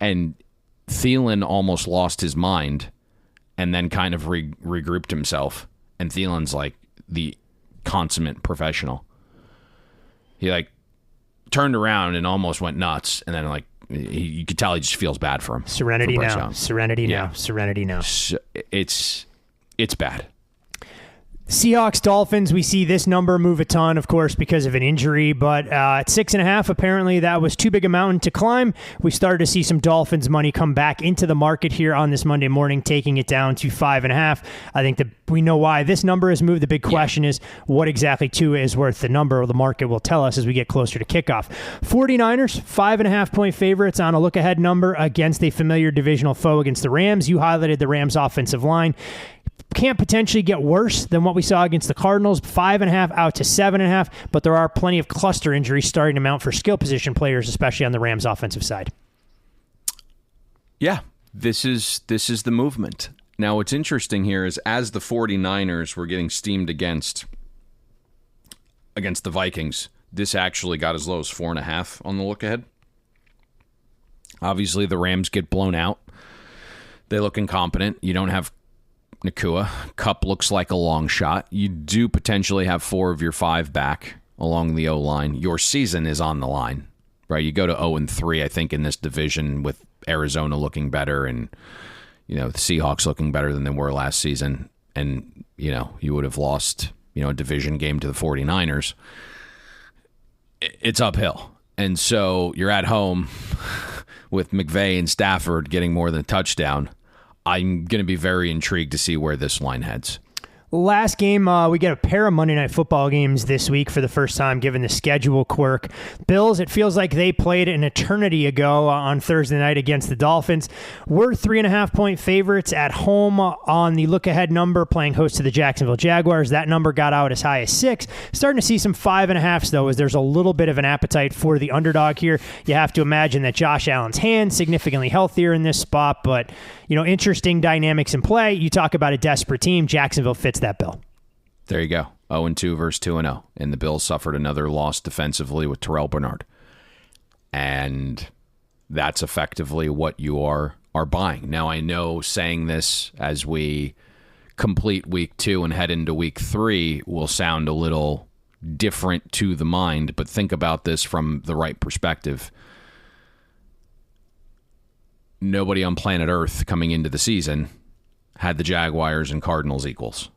And Thielen almost lost his mind and then kind of regrouped himself. And Thielen's like the consummate professional. He like turned around and almost went nuts, and then like you could tell he just feels bad for him. Serenity for now. Serenity now. Serenity now. So it's bad. Seahawks, Dolphins, we see this number move a ton, of course, because of an injury, but at 6.5, apparently that was too big a mountain to climb. We started to see some Dolphins money come back into the market here on this Monday morning, taking it down to 5.5. I think that we know why this number has moved. The big question is what exactly Tua is worth. The number, or the market will tell us as we get closer to kickoff. 49ers, 5.5-point favorites on a look-ahead number against a familiar divisional foe against the Rams. You highlighted the Rams' offensive line. Can't potentially get worse than what we saw against the Cardinals. 5.5 out to 7.5, but there are plenty of cluster injuries starting to mount for skill position players, especially on the Rams' offensive side. Yeah, this is the movement. Now, what's interesting here is as the 49ers were getting steamed against the Vikings, this actually got as low as 4.5 on the look ahead. Obviously, the Rams get blown out. They look incompetent. You don't have Nakua. Kupp looks like a long shot. You do potentially have 4 of your 5 back along the O-line. Your season is on the line, right? You go to 0-3, I think, in this division with Arizona looking better and, the Seahawks looking better than they were last season. And, you would have lost, a division game to the 49ers. It's uphill. And so you're at home with McVay and Stafford getting more than a touchdown. I'm going to be very intrigued to see where this line heads. Last game, we get a pair of Monday Night Football games this week for the first time, given the schedule quirk. Bills, it feels like they played an eternity ago on Thursday night against the Dolphins. We're 3.5-point favorites at home on the look-ahead number, playing host to the Jacksonville Jaguars. That number got out as high as 6. Starting to see some 5.5s, though, as there's a little bit of an appetite for the underdog here. You have to imagine that Josh Allen's hand significantly healthier in this spot, but interesting dynamics in play. You talk about a desperate team. Jacksonville fits that bill. There you go. 0-2 versus 2-0. And the Bills suffered another loss defensively with Terrell Bernard. And that's effectively what you are buying. Now, I know saying this as we complete week 2 and head into week 3 will sound a little different to the mind, but think about this from the right perspective. Nobody on planet Earth coming into the season had the Jaguars and Cardinals equals.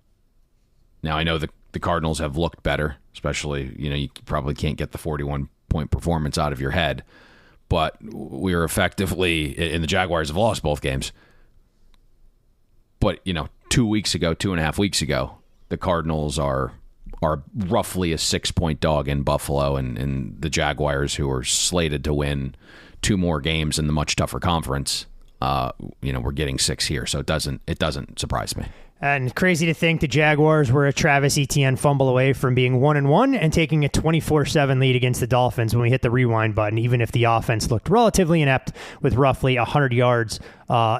Now, I know the Cardinals have looked better, especially, you probably can't get the 41-point performance out of your head, but we are effectively, and the Jaguars have lost both games. But, 2.5 weeks ago, the Cardinals are roughly a 6-point dog in Buffalo, and the Jaguars, who are slated to win 2 more games in the much tougher conference, we're getting 6 here, so it doesn't surprise me. And crazy to think the Jaguars were a Travis Etienne fumble away from being 1-1 and taking a 24-7 lead against the Dolphins when we hit the rewind button, even if the offense looked relatively inept with roughly 100 yards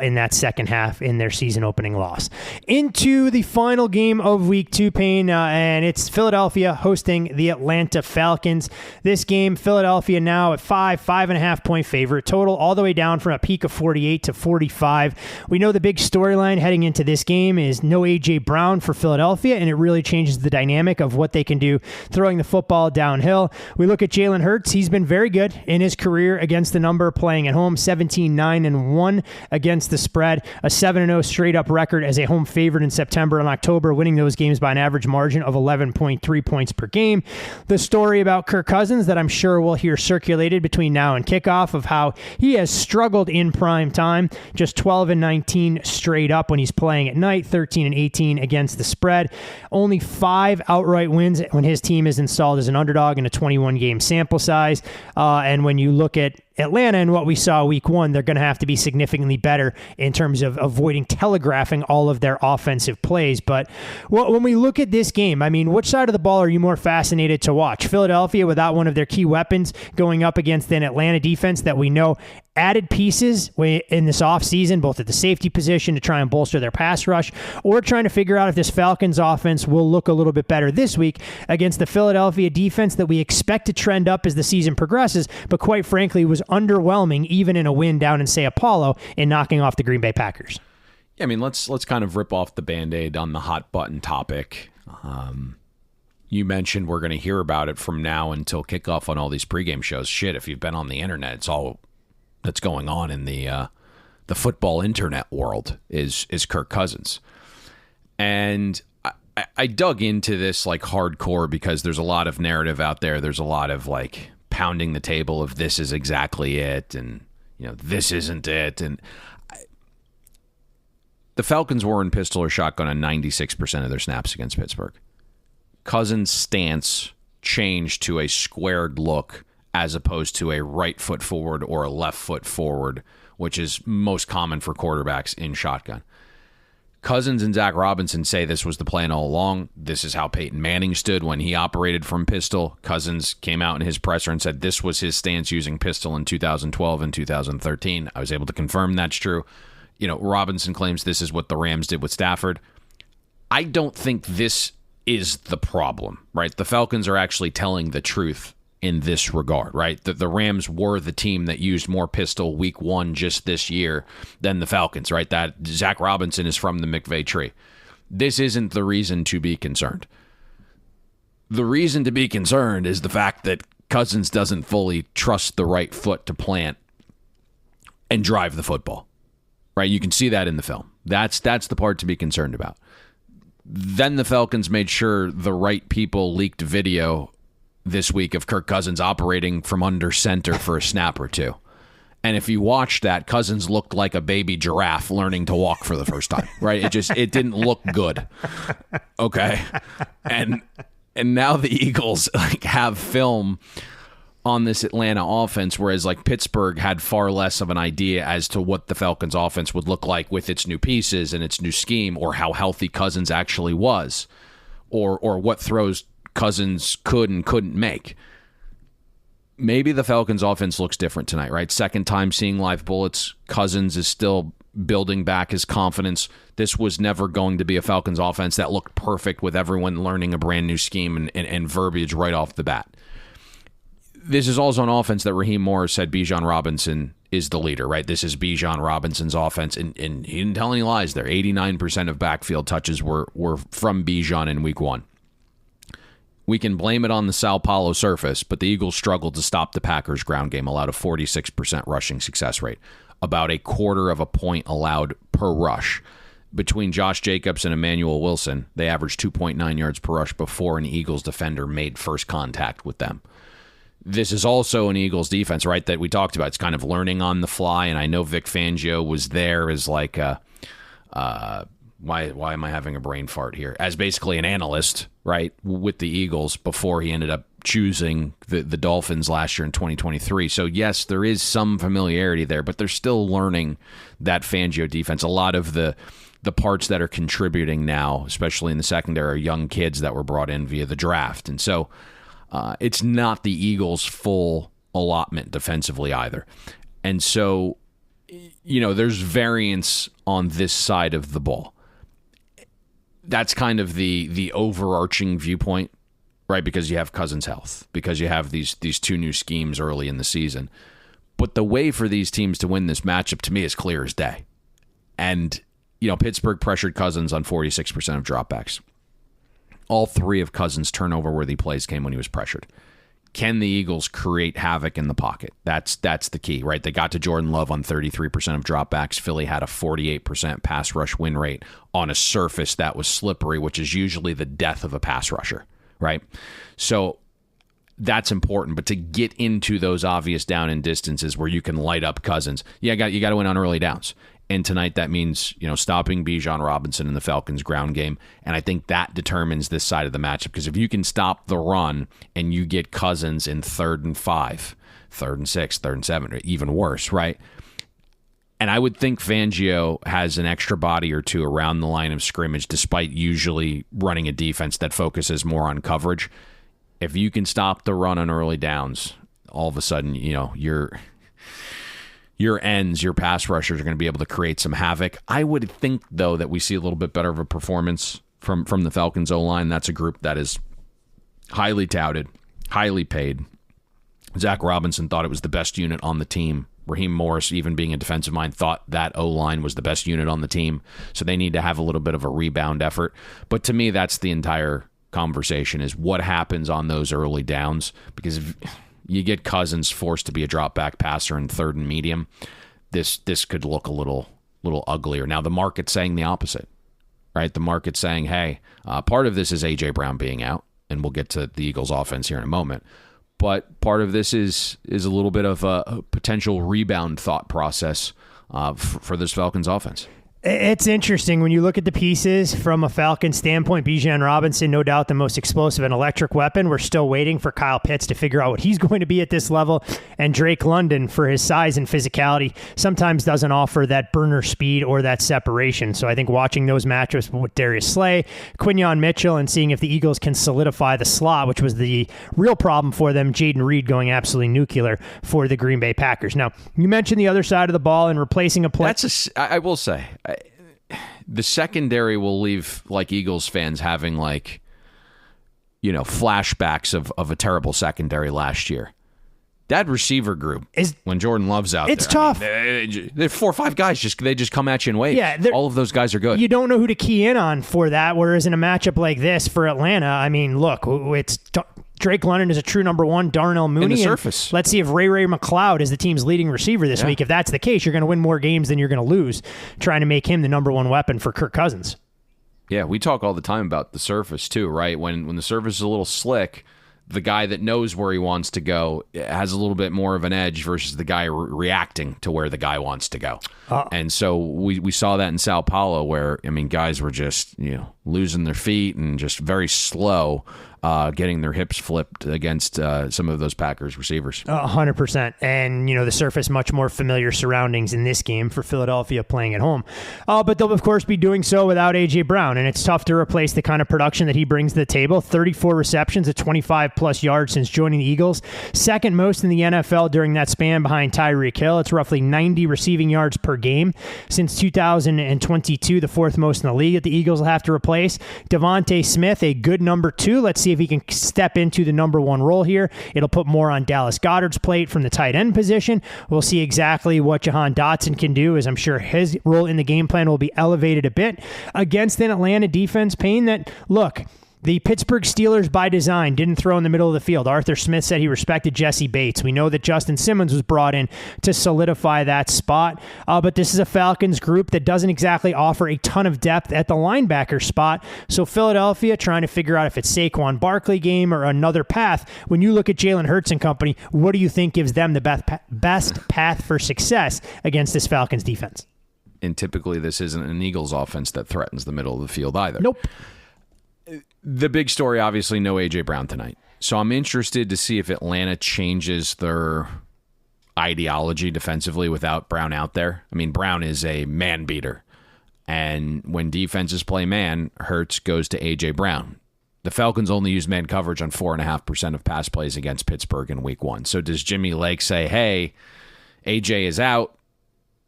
in that second half in their season opening loss. Into the final game of week 2, Payne, and it's Philadelphia hosting the Atlanta Falcons. This game, Philadelphia now at 5.5 point favorite, total all the way down from a peak of 48 to 45. We know the big storyline heading into this game is no A.J. Brown for Philadelphia, and it really changes the dynamic of what they can do throwing the football downhill. We look at Jalen Hurts. He's been very good in his career against the number, playing at home, 17-9-1 against the spread, a 7-0 straight up record as a home favorite in September and October, winning those games by an average margin of 11.3 points per game. The story about Kirk Cousins that I'm sure we'll hear circulated between now and kickoff of how he has struggled in prime time, just 12-19 straight up when he's playing at night, 13-18 against the spread. Only 5 outright wins when his team is installed as an underdog in a 21-game sample size. And when you look at Atlanta and what we saw week 1, they're going to have to be significantly better in terms of avoiding telegraphing all of their offensive plays. But when we look at this game, I mean, which side of the ball are you more fascinated to watch? Philadelphia without one of their key weapons going up against an Atlanta defense that we know added pieces in this offseason, both at the safety position to try and bolster their pass rush, or trying to figure out if this Falcons offense will look a little bit better this week against the Philadelphia defense that we expect to trend up as the season progresses, but quite frankly was underwhelming even in a win down in, say, Apollo in knocking off the Green Bay Packers. Yeah, I mean, let's kind of rip off the Band-Aid on the hot button topic. You mentioned we're going to hear about it from now until kickoff on all these pregame shows. Shit, if you've been on the internet, it's all that's going on in the football internet world is Kirk Cousins. And I dug into this like hardcore because there's a lot of narrative out there. There's a lot of like pounding the table of this is exactly it and this isn't it. And the Falcons were in pistol or shotgun on 96% of their snaps against Pittsburgh. Cousins' stance changed to a squared look as opposed to a right foot forward or a left foot forward, which is most common for quarterbacks in shotgun. Cousins and Zach Robinson say this was the plan all along. This is how Peyton Manning stood when he operated from pistol. Cousins came out in his presser and said this was his stance using pistol in 2012 and 2013. I was able to confirm that's true. Robinson claims this is what the Rams did with Stafford. I don't think this is the problem, right? The Falcons are actually telling the truth in this regard, right? The Rams were the team that used more pistol week 1 just this year than the Falcons, right? That Zach Robinson is from the McVay tree. This isn't the reason to be concerned. The reason to be concerned is the fact that Cousins doesn't fully trust the right foot to plant and drive the football, right? You can see that in the film. That's the part to be concerned about. Then the Falcons made sure the right people leaked video this week of Kirk Cousins operating from under center for a snap or two. And if you watch that, Cousins looked like a baby giraffe learning to walk for the first time, right? It didn't look good. Okay. And now the Eagles have film on this Atlanta offense, whereas Pittsburgh had far less of an idea as to what the Falcons offense would look like with its new pieces and its new scheme, or how healthy Cousins actually was, or what throws Cousins could and couldn't make. Maybe the Falcons offense looks different tonight, right? Second time seeing live bullets. Cousins is still building back his confidence. This was never going to be a Falcons offense that looked perfect with everyone learning a brand new scheme and verbiage right off the bat. This is also an offense that Raheem Morris said Bijan Robinson is the leader, right? This is Bijan Robinson's offense, and he didn't tell any lies there. 89% of backfield touches were from Bijan in week 1. We can blame it on the Sao Paulo surface, but the Eagles struggled to stop the Packers' ground game, allowed a 46% rushing success rate, about a quarter of a point allowed per rush. Between Josh Jacobs and Emmanuel Wilson, they averaged 2.9 yards per rush before an Eagles defender made first contact with them. This is also an Eagles defense, right, that we talked about. It's kind of learning on the fly, and I know Vic Fangio was there as like a why am I having a brain fart here? As basically an analyst, right, with the Eagles before he ended up choosing the Dolphins last year in 2023. So, yes, there is some familiarity there, but they're still learning that Fangio defense. A lot of the parts that are contributing now, especially in the secondary, are young kids that were brought in via the draft. And so it's not the Eagles' full allotment defensively either. And so there's variance on this side of the ball. That's kind of the overarching viewpoint, right? Because you have Cousins' health, because you have these two new schemes early in the season. But the way for these teams to win this matchup, to me, is clear as day. And, Pittsburgh pressured Cousins on 46% of dropbacks. All three of Cousins' turnover-worthy plays came when he was pressured. Can the Eagles create havoc in the pocket? That's the key, right? They got to Jordan Love on 33% of dropbacks. Philly had a 48% pass rush win rate on a surface that was slippery, which is usually the death of a pass rusher, right? So that's important. But to get into those obvious down and distances where you can light up Cousins, you got to win on early downs. And tonight that means, stopping Bijan Robinson in the Falcons' ground game. And I think that determines this side of the matchup. Because if you can stop the run and you get Cousins in 3rd and 5, 3rd and 6, 3rd and 7, or even worse, right? And I would think Fangio has an extra body or two around the line of scrimmage, despite usually running a defense that focuses more on coverage. If you can stop the run on early downs, all of a sudden, your ends, your pass rushers are going to be able to create some havoc. I would think, though, that we see a little bit better of a performance from the Falcons O-line. That's a group that is highly touted, highly paid. Zach Robinson thought it was the best unit on the team. Raheem Morris, even being a defensive mind, thought that O-line was the best unit on the team. So they need to have a little bit of a rebound effort. But to me, that's the entire conversation, is what happens on those early downs. Because if you get Cousins forced to be a drop back passer in 3rd and medium, this could look a little uglier. Now the market's saying the opposite, right? The market's saying, hey, part of this is A.J. Brown being out, and we'll get to the Eagles offense here in a moment. But part of this is a little bit of a potential rebound thought process for this Falcons offense. It's interesting when you look at the pieces from a Falcons standpoint. Bijan Robinson, no doubt the most explosive and electric weapon. We're still waiting for Kyle Pitts to figure out what he's going to be at this level. And Drake London, for his size and physicality, sometimes doesn't offer that burner speed or that separation. So I think watching those matchups with Darius Slay, Quinyon Mitchell, and seeing if the Eagles can solidify the slot, which was the real problem for them, Jaden Reed going absolutely nuclear for the Green Bay Packers. Now, you mentioned the other side of the ball and replacing a play. I will say, the secondary will leave Eagles fans having flashbacks of a terrible secondary last year. That receiver group, when Jordan Love's out, it's tough. There's 4 or 5 guys they just come at you in waves. Yeah, all of those guys are good. You don't know who to key in on for that. Whereas in a matchup like this for Atlanta, I mean, look, it's Drake London is a true number one. Darnell Mooney. In the surface. Let's see if Ray McLeod is the team's leading receiver this week. If that's the case, you're going to win more games than you're going to lose, trying to make him the number one weapon for Kirk Cousins. Yeah, we talk all the time about the surface too, right? When the surface is a little slick, the guy that knows where he wants to go has a little bit more of an edge versus the guy reacting to where the guy wants to go. And so we saw that in Sao Paulo where, guys were just, losing their feet and just very slow, getting their hips flipped against some of those Packers receivers. 100%. And, the surface, much more familiar surroundings in this game for Philadelphia playing at home. But they'll, of course, be doing so without A.J. Brown. And it's tough to replace the kind of production that he brings to the table. 34 receptions at 25-plus yards since joining the Eagles. Second most in the NFL during that span behind Tyreek Hill. It's roughly 90 receiving yards per game. Since 2022, the 4th most in the league that the Eagles will have to replace. Devontae Smith, a good number 2. Let's see if he can step into the number 1 role here. It'll put more on Dallas Goedert's plate from the tight end position. We'll see exactly what Jahan Dotson can do, as I'm sure his role in the game plan will be elevated a bit against an Atlanta defense, Payne, that, look, the Pittsburgh Steelers, by design, didn't throw in the middle of the field. Arthur Smith said he respected Jesse Bates. We know that Justin Simmons was brought in to solidify that spot. But this is a Falcons group that doesn't exactly offer a ton of depth at the linebacker spot. So Philadelphia trying to figure out if it's Saquon Barkley game or another path. When you look at Jalen Hurts and company, what do you think gives them the best path for success against this Falcons defense? And typically this isn't an Eagles offense that threatens the middle of the field either. Nope. The big story, obviously, no A.J. Brown tonight. So I'm interested to see if Atlanta changes their ideology defensively without Brown out there. Brown is a man beater. And when defenses play man, Hurts goes to A.J. Brown. The Falcons only use man coverage on 4.5% of pass plays against Pittsburgh in week 1. So does Jimmy Lake say, hey, A.J. is out,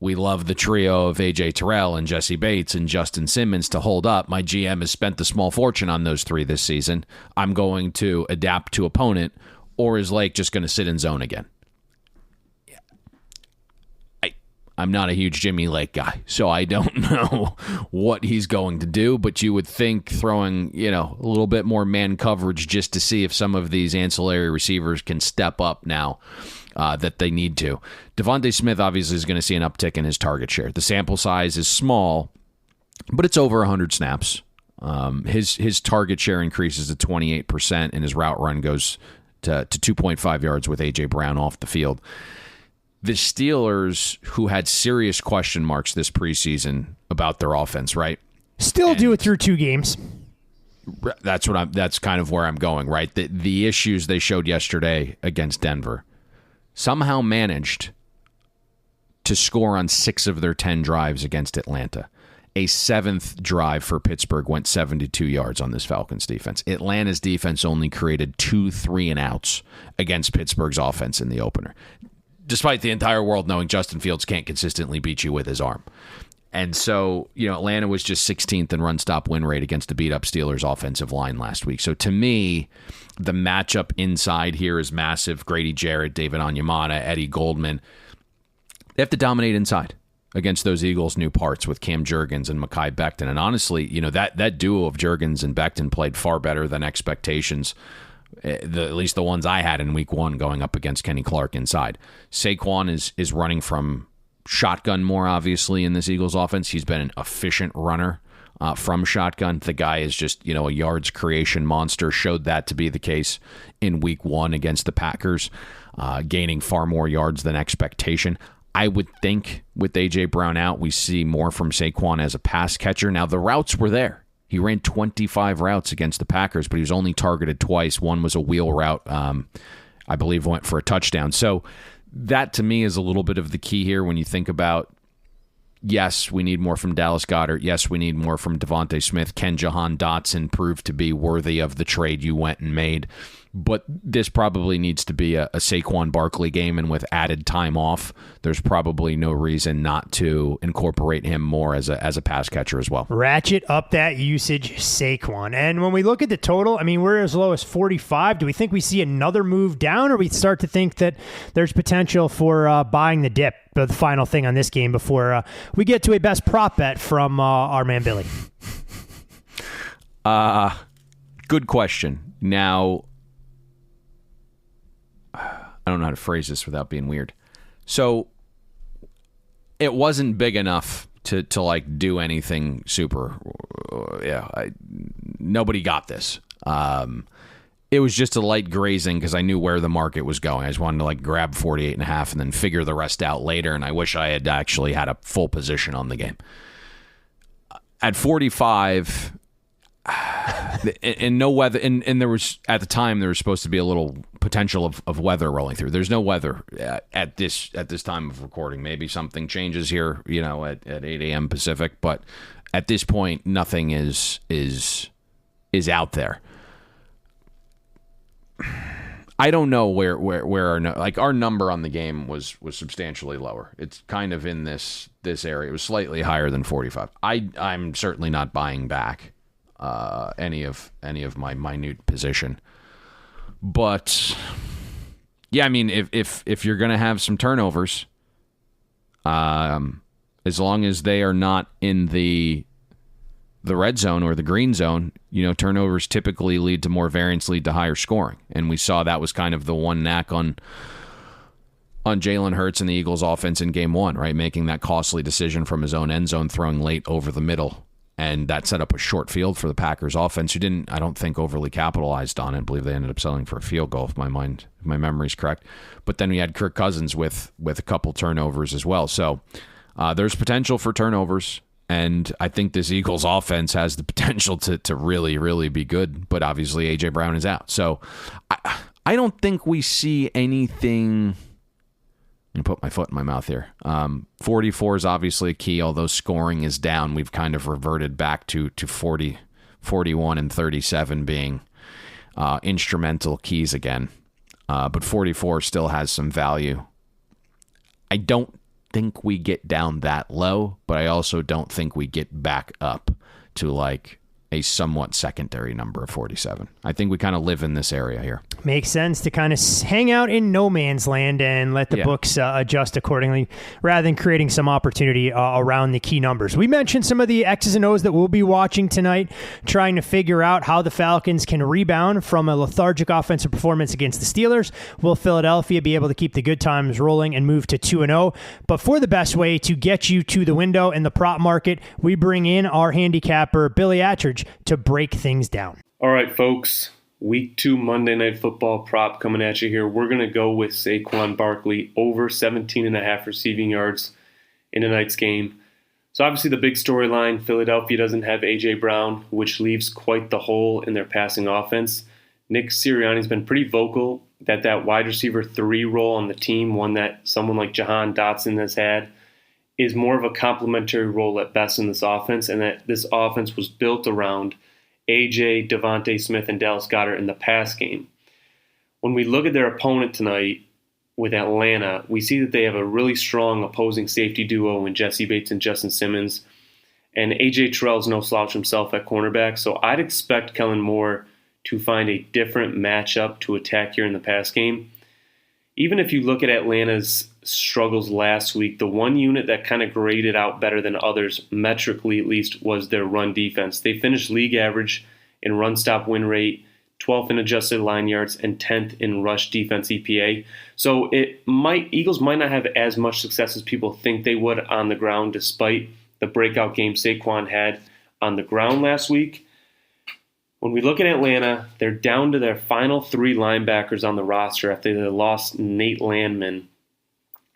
we love the trio of A.J. Terrell and Jesse Bates and Justin Simmons to hold up. My GM has spent a small fortune on those three this season. I'm going to adapt to opponent, or is Lake just going to sit in zone again? I'm not a huge Jimmy Lake guy, so I don't know what he's going to do, but you would think throwing, a little bit more man coverage just to see if some of these ancillary receivers can step up now that they need to. Devontae Smith obviously is going to see an uptick in his target share. The sample size is small, but it's over 100 snaps. His target share increases to 28%, and his route run goes to 2.5 yards with A.J. Brown off the field. The Steelers, who had serious question marks this preseason about their offense, right? Still do it through 2 games. That's kind of where I'm going, right? The issues they showed yesterday against Denver somehow managed to score on 6 of their 10 drives against Atlanta. A 7th drive for Pittsburgh went 72 yards on this Falcons defense. Atlanta's defense only created 2 3-and-outs against Pittsburgh's offense in the opener, despite the entire world knowing Justin Fields can't consistently beat you with his arm. And so, Atlanta was just 16th in run-stop win rate against the beat-up Steelers offensive line last week. So to me, the matchup inside here is massive. Grady Jarrett, David Onyemata, Eddie Goldman. They have to dominate inside against those Eagles' new parts with Cam Jurgens and Mekhi Becton. And honestly, that duo of Jurgens and Becton played far better than expectations, at least the ones I had in week 1 going up against Kenny Clark inside. Saquon is running from shotgun more, obviously, in this Eagles offense. He's been an efficient runner from shotgun. The guy is just, a yards creation monster. Showed that to be the case in week 1 against the Packers, gaining far more yards than expectation. I would think with A.J. Brown out, we see more from Saquon as a pass catcher. Now, the routes were there. He ran 25 routes against the Packers, but he was only targeted twice. One was a wheel route, I believe went for a touchdown. So that, to me, is a little bit of the key here when you think about, yes, we need more from Dallas Goedert. Yes, we need more from Devontae Smith. Can Jahan Dotson prove to be worthy of the trade you went and made? But this probably needs to be a Saquon Barkley game, and with added time off, there's probably no reason not to incorporate him more as a pass catcher as well. Ratchet up that usage, Saquon. And when we look at the total, we're as low as 45. Do we think we see another move down, or we start to think that there's potential for buying the dip? The final thing on this game before we get to a best prop bet from our man Billy. Good question. Now, I don't know how to phrase this without being weird. So it wasn't big enough to do anything super. Nobody got this. It was just a light grazing because I knew where the market was going. I just wanted to grab 48.5 and then figure the rest out later. And I wish I had actually had a full position on the game. At 45, and no weather, and there was, at the time, there was supposed to be a little potential of weather rolling through. There's no weather at this time of recording. Maybe something changes here, at 8 a.m. Pacific, but at this point, nothing is out there. I don't know where our number on the game was substantially lower. It's kind of in this area. It was slightly higher than 45. I'm certainly not buying back any of my minute position. But yeah, if you're gonna have some turnovers, as long as they are not in the red zone or the green zone, turnovers typically lead to more variance, lead to higher scoring. And we saw that was kind of the one knack on Jalen Hurts and the Eagles offense in game 1, right? Making that costly decision from his own end zone, throwing late over the middle. And that set up a short field for the Packers offense, who didn't, I don't think, overly capitalized on it. I believe they ended up settling for a field goal, if my memory's correct. But then we had Kirk Cousins with a couple turnovers as well. So there's potential for turnovers. And I think this Eagles offense has the potential to really, really be good. But obviously, A.J. Brown is out. So I don't think we see anything. I'm going to put my foot in my mouth here. 44 is obviously a key, although scoring is down. We've kind of reverted back to 40, 41, and 37 being instrumental keys again. But 44 still has some value. I don't think we get down that low, but I also don't think we get back up to like a somewhat secondary number of 47. I think we kind of live in this area here. Makes sense to kind of hang out in no man's land and let the books adjust accordingly rather than creating some opportunity around the key numbers. We mentioned some of the X's and O's that we'll be watching tonight, trying to figure out how the Falcons can rebound from a lethargic offensive performance against the Steelers. Will Philadelphia be able to keep the good times rolling and move to 2-0? But for the best way to get you to the window in the prop market, we bring in our handicapper, Billy Attridge, to break things down. All right, folks. Week 2 Monday Night Football prop coming at you here. We're going to go with Saquon Barkley over 17.5 receiving yards in tonight's game. So obviously the big storyline, Philadelphia doesn't have A.J. Brown, which leaves quite the hole in their passing offense. Nick Sirianni's been pretty vocal that wide receiver 3 role on the team, one that someone like Jahan Dotson has had, is more of a complementary role at best in this offense, and that this offense was built around A.J., Devontae Smith, and Dallas Goedert in the pass game. When we look at their opponent tonight with Atlanta, we see that they have a really strong opposing safety duo in Jesse Bates and Justin Simmons, and A.J. Terrell's no slouch himself at cornerback, so I'd expect Kellen Moore to find a different matchup to attack here in the pass game. Even if you look at Atlanta's struggles last week, the one unit that kind of graded out better than others, metrically at least, was their run defense. They finished league average in run stop win rate, 12th in adjusted line yards, and 10th in rush defense EPA. So Eagles might not have as much success as people think they would on the ground, despite the breakout game Saquon had on the ground last week. When we look at Atlanta, they're down to their final 3 linebackers on the roster after they lost Nate Landman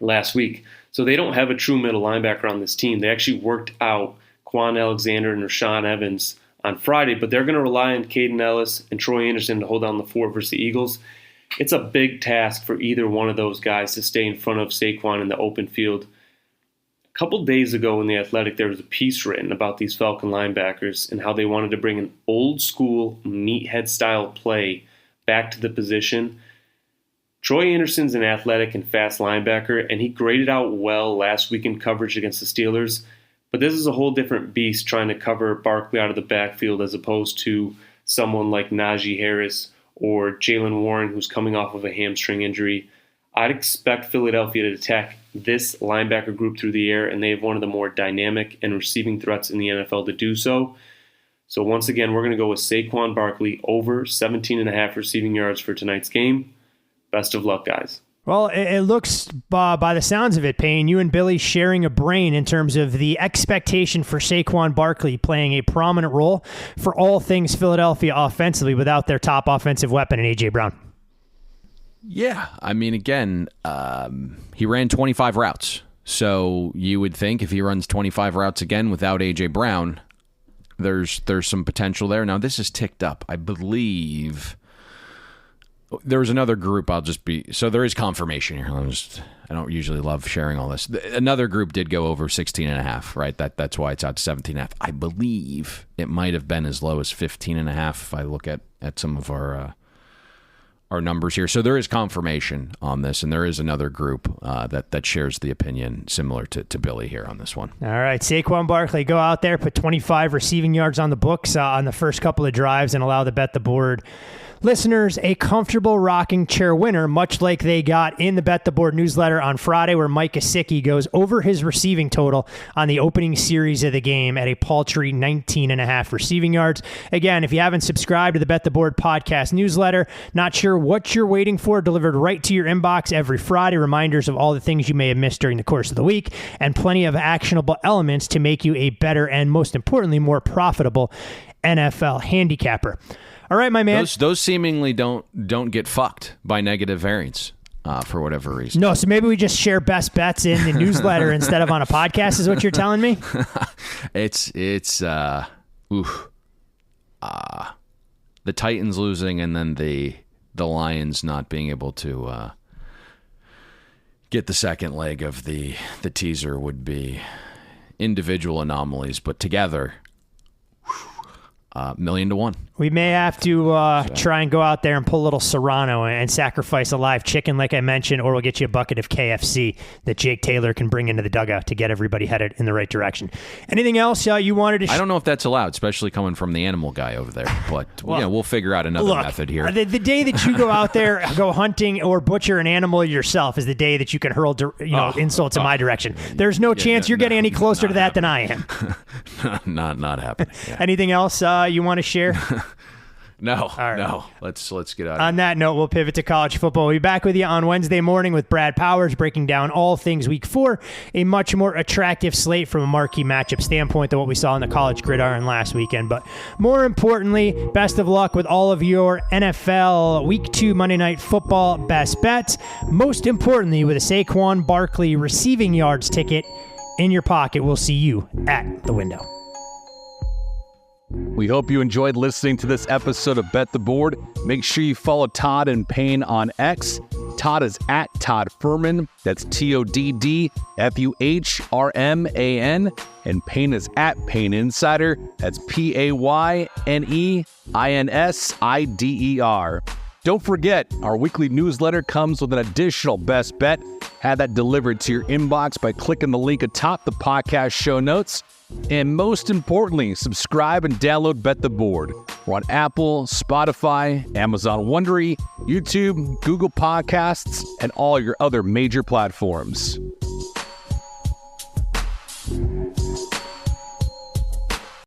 last week. So they don't have a true middle linebacker on this team. They actually worked out Quan Alexander and Rashaan Evans on Friday, but they're going to rely on Caden Ellis and Troy Anderson to hold down the fort versus the Eagles. It's a big task for either one of those guys to stay in front of Saquon in the open field. A couple days ago in The Athletic, there was a piece written about these Falcon linebackers and how they wanted to bring an old-school meathead-style play back to the position. Troy Anderson's an athletic and fast linebacker, and he graded out well last week in coverage against the Steelers. But this is a whole different beast trying to cover Barkley out of the backfield as opposed to someone like Najee Harris or Jalen Warren, who's coming off of a hamstring injury. I'd expect Philadelphia to attack this linebacker group through the air, and they have one of the more dynamic and receiving threats in the NFL to do so. So once again, we're going to go with Saquon Barkley over 17.5 receiving yards for tonight's game. Best of luck, guys. Well, it looks, by the sounds of it, Payne, you and Billy sharing a brain in terms of the expectation for Saquon Barkley playing a prominent role for all things Philadelphia offensively without their top offensive weapon in A.J. Brown. Yeah, I mean, again, he ran 25 routes. So you would think if he runs 25 routes again without A.J. Brown, there's some potential there. Now, this is ticked up. I believe there was another group. So there is confirmation here. I don't usually love sharing all this. Another group did go over 16.5, right? That's why it's out to 17.5. I believe it might have been as low as 15.5 if I look at some of our numbers here. So there is confirmation on this, and there is another group that shares the opinion similar to Billy here on this one. All right, Saquon Barkley, go out there, put 25 receiving yards on the books on the first couple of drives, and allow the Bet the Board listeners a comfortable rocking chair winner, much like they got in the Bet the Board newsletter on Friday, where Mike Gesicki goes over his receiving total on the opening series of the game at a paltry 19.5 receiving yards. Again, if you haven't subscribed to the Bet the Board podcast newsletter, not sure what you're waiting for, delivered right to your inbox every Friday, reminders of all the things you may have missed during the course of the week, and plenty of actionable elements to make you a better and, most importantly, more profitable NFL handicapper. All right, my man. Those seemingly don't get fucked by negative variance for whatever reason. No, so maybe we just share best bets in the newsletter instead of on a podcast, is what you're telling me? It's the Titans losing and then the Lions not being able to get the second leg of the teaser would be individual anomalies, but together, 1,000,000 to 1. We may have to try and go out there and pull a little Serrano and sacrifice a live chicken, like I mentioned, or we'll get you a bucket of KFC that Jake Taylor can bring into the dugout to get everybody headed in the right direction. Anything else you wanted to I don't know if that's allowed, especially coming from the animal guy over there, but we'll figure out another method here. The day that you go out there, go hunting or butcher an animal yourself is the day that you can hurl insults in my direction. There's no chance you're getting any closer to that than I am. not happening. Yeah. Anything else you want to share? No, right. no. Let's get out of On that note, we'll pivot to college football. We'll be back with you on Wednesday morning with Brad Powers breaking down all things Week 4, a much more attractive slate from a marquee matchup standpoint than what we saw in the college gridiron last weekend. But more importantly, best of luck with all of your NFL Week 2 Monday Night Football best bets. Most importantly, with a Saquon Barkley receiving yards ticket in your pocket, we'll see you at the window. We hope you enjoyed listening to this episode of Bet the Board. Make sure you follow Todd and Payne on X. Todd is at Todd Fuhrman. That's TODDFUHRMAN. And Payne is at Payne Insider. That's PAYNEINSIDER. Don't forget, our weekly newsletter comes with an additional best bet. Have that delivered to your inbox by clicking the link atop the podcast show notes. And most importantly, subscribe and download Bet the Board. We're on Apple, Spotify, Amazon Wondery, YouTube, Google Podcasts, and all your other major platforms.